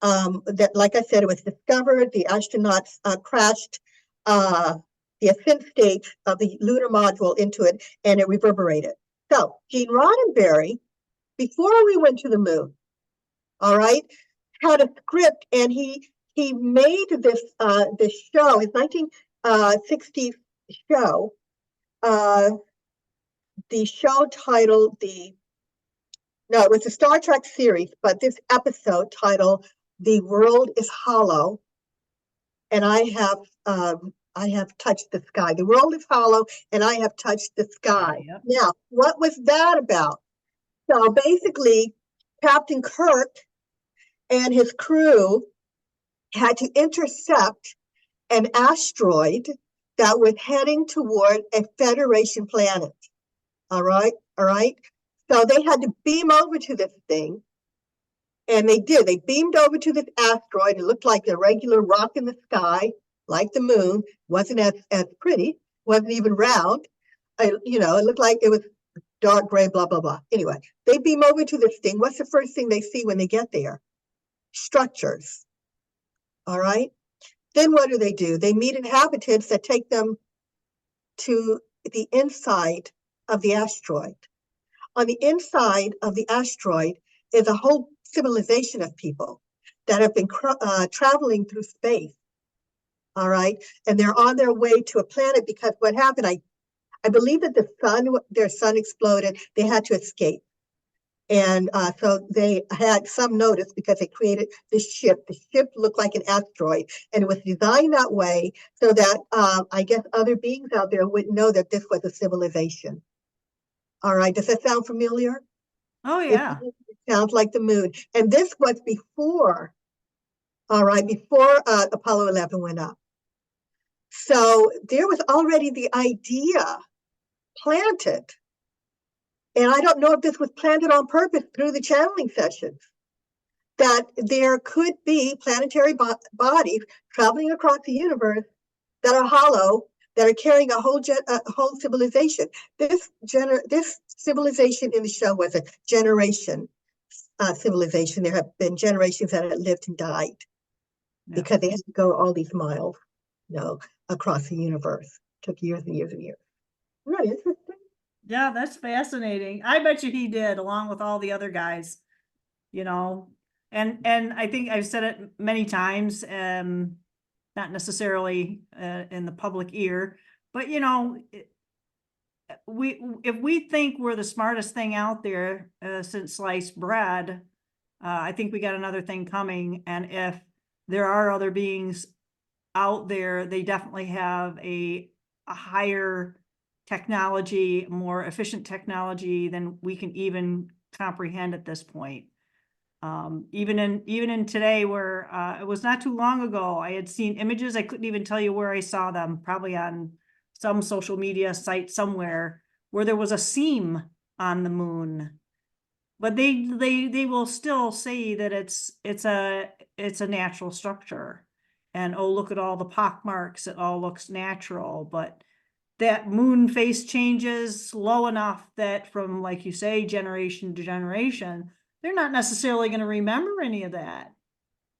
That, like I said, it was discovered, the astronauts crashed the ascent stage of the lunar module into it, and it reverberated. So Gene Roddenberry, before we went to the moon, all right, had a script, and he made this show, his 1960s show. The show titled it was a Star Trek series, but this episode titled "The World is Hollow," and I have touched the sky. The world is hollow, and I have touched the sky. Yep. Now, what was that about? So basically, Captain Kirk and his crew had to intercept an asteroid that was heading toward a Federation planet. All right. So they had to beam over to this thing, and they did. They beamed over to this asteroid. It looked like a regular rock in the sky, like the moon. Wasn't as pretty. Wasn't even round. It looked like it was dark gray, blah, blah, blah. Anyway, they beam over to this thing. What's the first thing they see when they get there? Structures. All right. Then what do? They meet inhabitants that take them to the inside of the asteroid. On the inside of the asteroid is a whole civilization of people that have been traveling through space. All right. And they're on their way to a planet because what happened, I believe that their sun exploded. They had to escape. And so they had some notice because they created this ship. The ship looked like an asteroid, and it was designed that way so that I guess other beings out there wouldn't know that this was a civilization. All right, does that sound familiar? Oh, yeah. It sounds like the moon. And this was before, all right, before Apollo 11 went up. So there was already the idea planted. And I don't know if this was planted on purpose through the channeling sessions, that there could be planetary bodies traveling across the universe that are hollow, that are carrying a whole civilization. This civilization in the show was a generation civilization. There have been generations that have lived and died because they had to go all these miles, across the universe. It took years and years and years. Isn't that interesting? Yeah, that's fascinating. I bet you he did, along with all the other guys, and I think I've said it many times, not necessarily in the public ear, but if we think we're the smartest thing out there since sliced bread, I think we got another thing coming. And if there are other beings out there, they definitely have a higher technology, more efficient technology than we can even comprehend at this point. Even in today, where it was not too long ago, I had seen images. I couldn't even tell you where I saw them, probably on some social media site somewhere, where there was a seam on the moon. But they will still say that it's a natural structure. And oh, look at all the pock marks, it all looks natural. But that moon face changes slow enough that from, like you say, generation to generation, they're not necessarily going to remember any of that.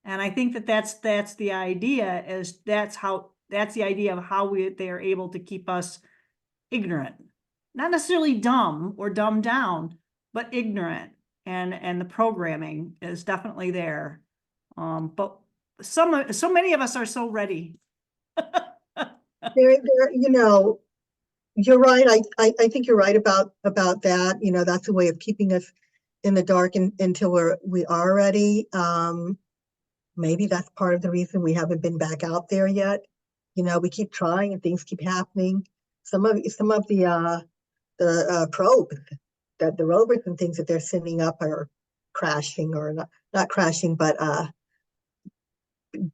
And I think that that's the idea, is that's the idea of how they are able to keep us ignorant, not necessarily dumb or dumbed down, but ignorant. And the programming is definitely there. But so many of us are so ready. You're right. I think you're right about that. That's a way of keeping us in the dark until we are ready. Maybe that's part of the reason we haven't been back out there yet. We keep trying and things keep happening. Some of the probes, that the rovers and things that they're sending up are crashing, or not crashing, but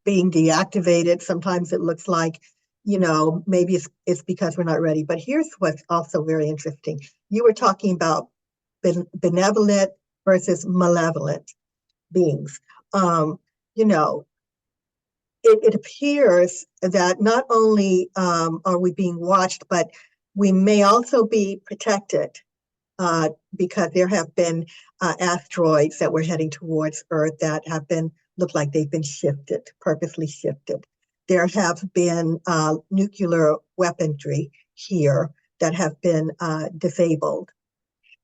being deactivated. Sometimes it looks like, maybe it's because we're not ready. But here's what's also very interesting. You were talking about benevolent versus malevolent beings. It appears that not only are we being watched, but we may also be protected because there have been asteroids that were heading towards Earth that have look like they've been shifted, purposely shifted. There have been nuclear weaponry here that have been disabled.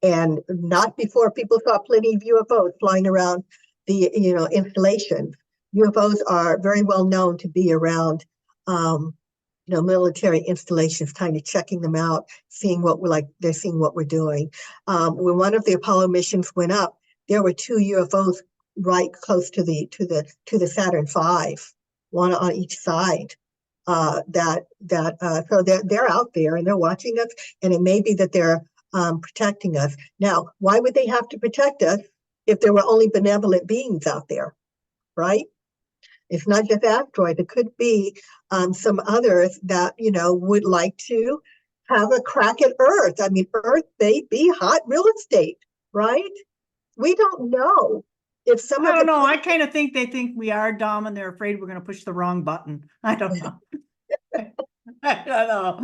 And not before people saw plenty of UFOs flying around the installations. UFOs are very well known to be around military installations, kind of checking them out, seeing what they're seeing what we're doing. When one of the Apollo missions went up, there were 2 UFOs right close to the Saturn V, one on each side. So they're out there and they're watching us, and it may be that they're protecting us. Now, why would they have to protect us if there were only benevolent beings out there, right? It's not just asteroids. It could be some others that, would like to have a crack at Earth. I mean, Earth may be hot real estate, right? We don't know. If I don't know. I kind of think they think we are dumb and they're afraid we're going to push the wrong button. I don't know. I don't know.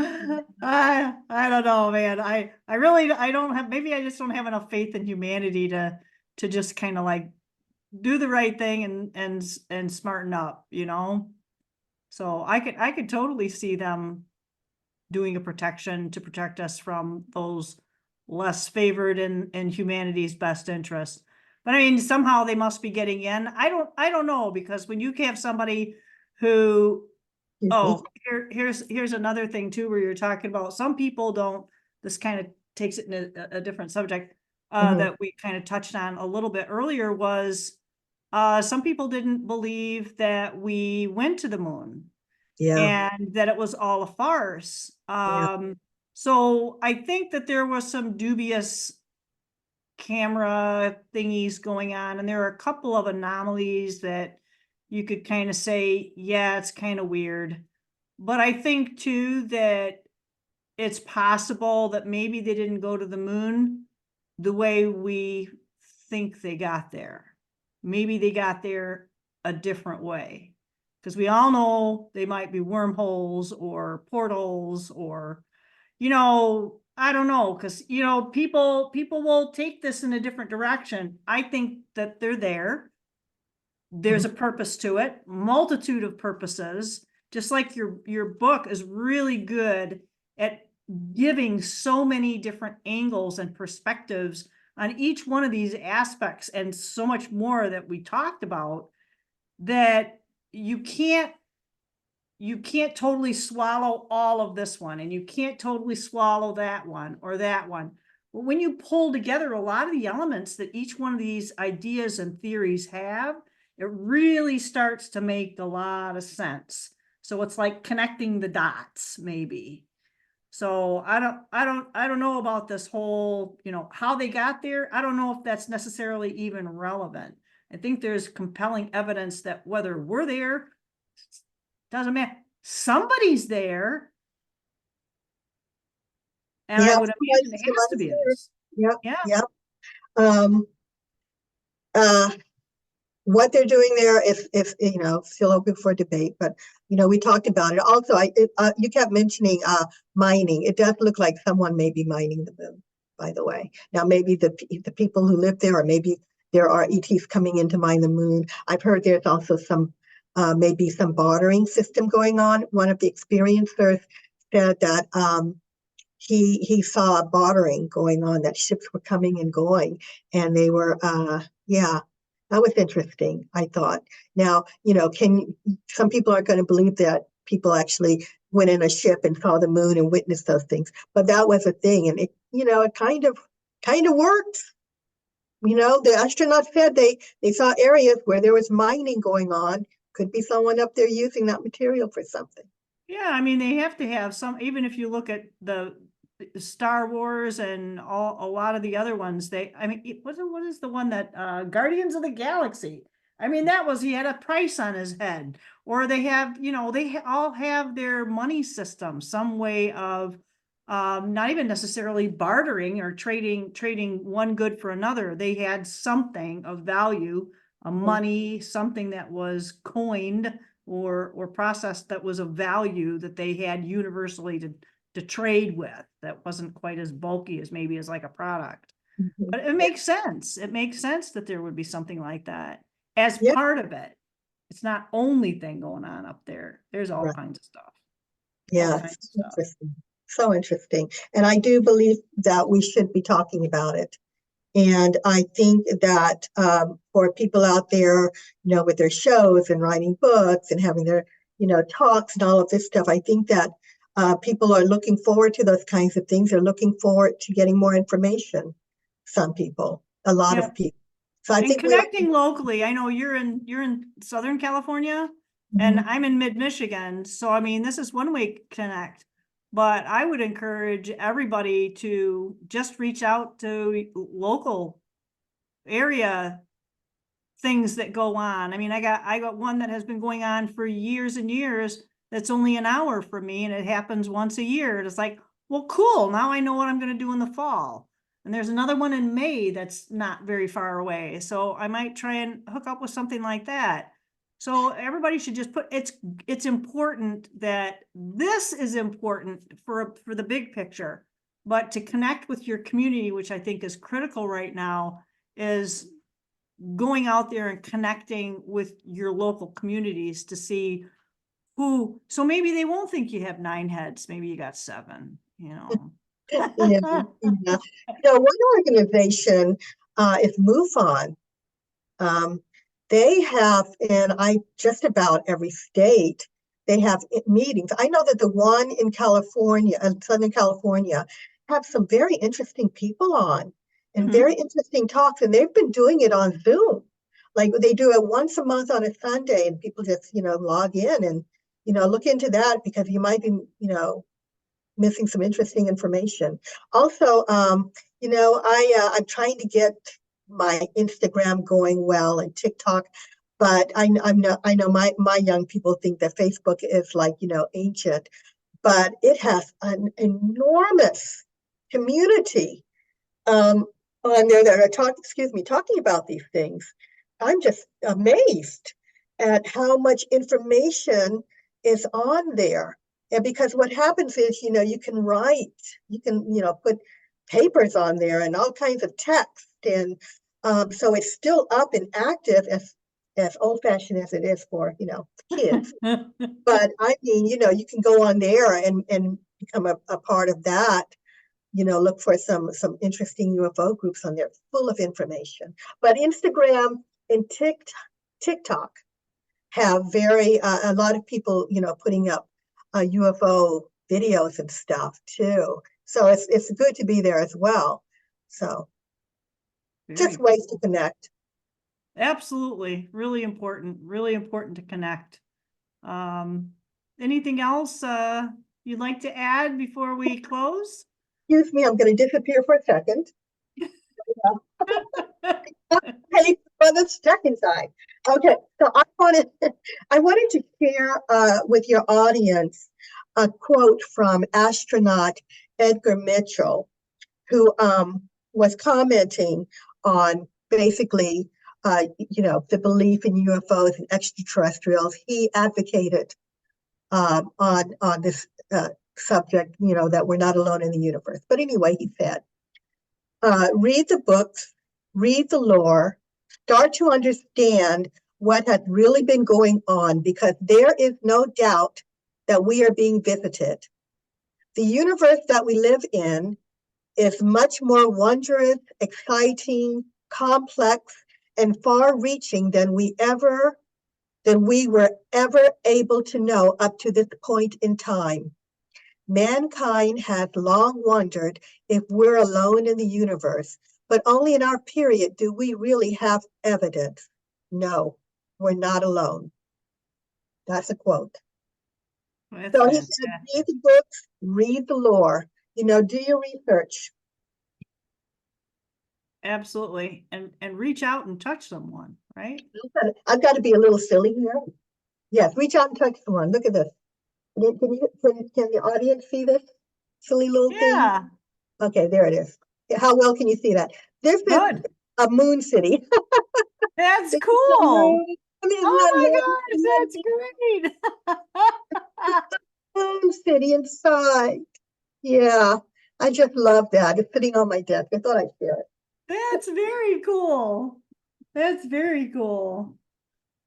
I don't know, man. I really, I don't have, maybe I just don't have enough faith in humanity to just kind of like do the right thing and smarten up, So I could totally see them doing a protection to protect us from those less favored in humanity's best interest. But I mean, somehow they must be getting in. I don't know, because when you have somebody who, Excuse me. oh, here's another thing too, where you're talking about some people don't, this kind of takes it in a different subject, Mhm. that we kind of touched on a little bit earlier was, some people didn't believe that we went to the moon Yeah, and that it was all a farce. yeah, So I think that there was some dubious camera thingies going on, and there are a couple of anomalies that you could kind of say, yeah, it's kind of weird. But I think too that it's possible that maybe they didn't go to the moon the way we think they got there. Maybe they got there a different way. Because we all know they might be wormholes or portals, or, I don't know, because, people will take this in a different direction. I think that they're there. There's a mhm, purpose to it, multitude of purposes, just like your book is really good at giving so many different angles and perspectives on each one of these aspects, and so much more that we talked about, that you can't you can't totally swallow all of this one, and you can't totally swallow that one or that one. But when you pull together a lot of the elements that each one of these ideas and theories have, it really starts to make a lot of sense. So it's like connecting the dots, maybe. So I don't know about this whole, how they got there. I don't know if that's necessarily even relevant. I think there's compelling evidence that whether we're there, doesn't matter. Somebody's there. And I yeah. would imagine it has to Somebody's be there. this. Yep, Yeah. yep. Um, uh, what they're doing there is still open for debate, but we talked about it. Also, you kept mentioning mining. It does look like someone may be mining the moon, by the way. Now maybe the people who live there, or maybe there are ETs coming in to mine the moon. I've heard there's also some maybe some bartering system going on. One of the experiencers said that he saw bartering going on, that ships were coming and going, and they were yeah, that was interesting, I thought. Now, can some people are going to believe that people actually went in a ship and saw the moon and witnessed those things, but that was a thing, and it kind of works. The astronauts said they saw areas where there was mining going on. Could be someone up there using that material for something. Yeah, I mean, they have to have some, even if you look at the Star Wars and a lot of the other ones, I mean, what is the one that, Guardians of the Galaxy? I mean, he had a price on his head. Or they have, all have their money system, some way of, not even necessarily bartering or trading one good for another. They had something of value, a money, something that was coined or processed that was of value that they had universally to trade with, that wasn't quite as bulky as maybe as like a product. Mhm. But it makes sense. It makes sense that there would be something like that as Yeah, part of it. It's not only thing going on up there. There's all right. kinds of stuff. All Yeah, kinds of so stuff. interesting. So interesting. And I do believe that we should be talking about it. And I think that for people out there, with their shows and writing books and having their, talks and all of this stuff, I think that people are looking forward to those kinds of things. They're looking forward to getting more information. Some people, a lot Yeah. of people. So I And think we ought connecting locally, I know you're in Southern California and to. I'm in mid-Michigan. So I mean, this is one way to connect. But I would encourage everybody to just reach out to local area things that go on. I mean, I got one that has been going on for years and years. That's only an hour from me, and it happens once a year. And it's like, well, cool. Now I know what I'm going to do in the fall. And there's another one in May that's not very far away. So I might try and hook up with something like that. So everybody should just it's important that this is important for the big picture, but to connect with your community, which I think is critical right now, is going out there and connecting with your local communities to see so maybe they won't think you have 9 heads. Maybe you got 7, you know. Yeah, yeah. So one organization is MUFON. They have, in just about every state, they have meetings. I know that the one in California, Southern California, have some very interesting people on and very interesting talks, and they've been doing it on Zoom. Like they do it once a month on a Sunday, and people just, log in and, look into that because you might be, missing some interesting information. Also, I'm trying to get my Instagram going well and TikTok, but I know my young people think that Facebook is like, ancient, but it has an enormous community on there that are talking about these things. I'm just amazed at how much information is on there. And because what happens is, you can write, you can, put papers on there and all kinds of text. And so it's still up and active as old fashioned as it is for, kids. But I mean, you can go on there and become a part of that. Look for some interesting UFO groups on there, full of information. But Instagram and TikTok have a lot of people, putting up UFO videos and stuff too. So it's good to be there as well. So just ways to connect. Absolutely. Really important to connect. Anything else you'd like to add before we close? Excuse me, I'm going to disappear for a second. Hey, brother, stuck inside. Okay, so I wanted to share with your audience a quote from astronaut Edgar Mitchell, who was commenting on basically, the belief in UFOs and extraterrestrials. He advocated on this subject, that we're not alone in the universe. But anyway, he said, read the books, read the lore, start to understand what has really been going on, because there is no doubt that we are being visited. The universe that we live in is much more wondrous, exciting, complex, and far-reaching than we were ever able to know up to this point in time. Mankind has long wondered if we're alone in the universe, but only in our period do we really have evidence. No, we're not alone. That's a quote. So he said, read the books, read the lore, do your research. Absolutely. And reach out and touch someone, right? I've got to be a little silly here. Yes, reach out and touch someone. Look at this. Can the audience see this silly little thing? Okay, there it is. How well can you see that? This is a moon city. That's cool. I mean, oh my gosh, that's great. Moon city inside. Yeah, I just love that. It's sitting on my desk. I thought I'd share it. That's very cool. That's very cool.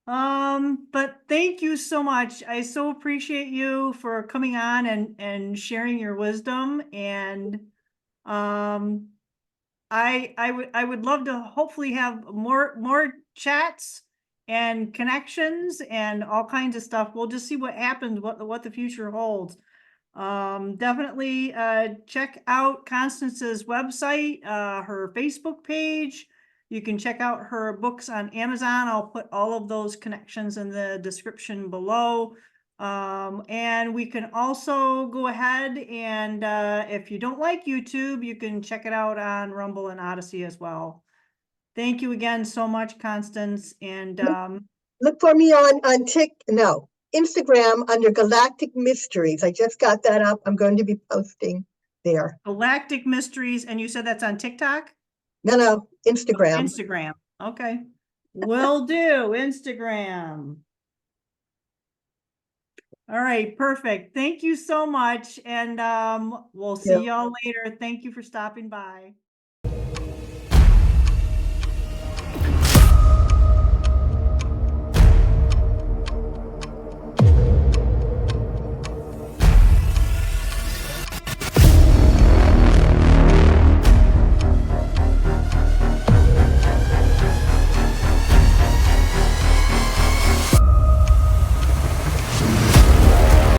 But thank you so much. I so appreciate you for coming on and sharing your wisdom. And I would love to hopefully have more chats and connections and all kinds of stuff. We'll just see what happens, what the future holds. Definitely check out Constance's website, her Facebook page. You can check out her books on Amazon. I'll put all of those connections in the description below. And we can also go ahead and if you don't like YouTube, you can check it out on Rumble and Odyssey as well. Thank you again so much, Constance. And look for me on Instagram under Galactic Mysteries. I just got that up. I'm going to be posting there. Galactic Mysteries, and you said that's on TikTok? No, Instagram. Instagram. Okay. Will do. Instagram. All right, perfect. Thank you so much. And we'll see y'all later. Thank you for stopping by.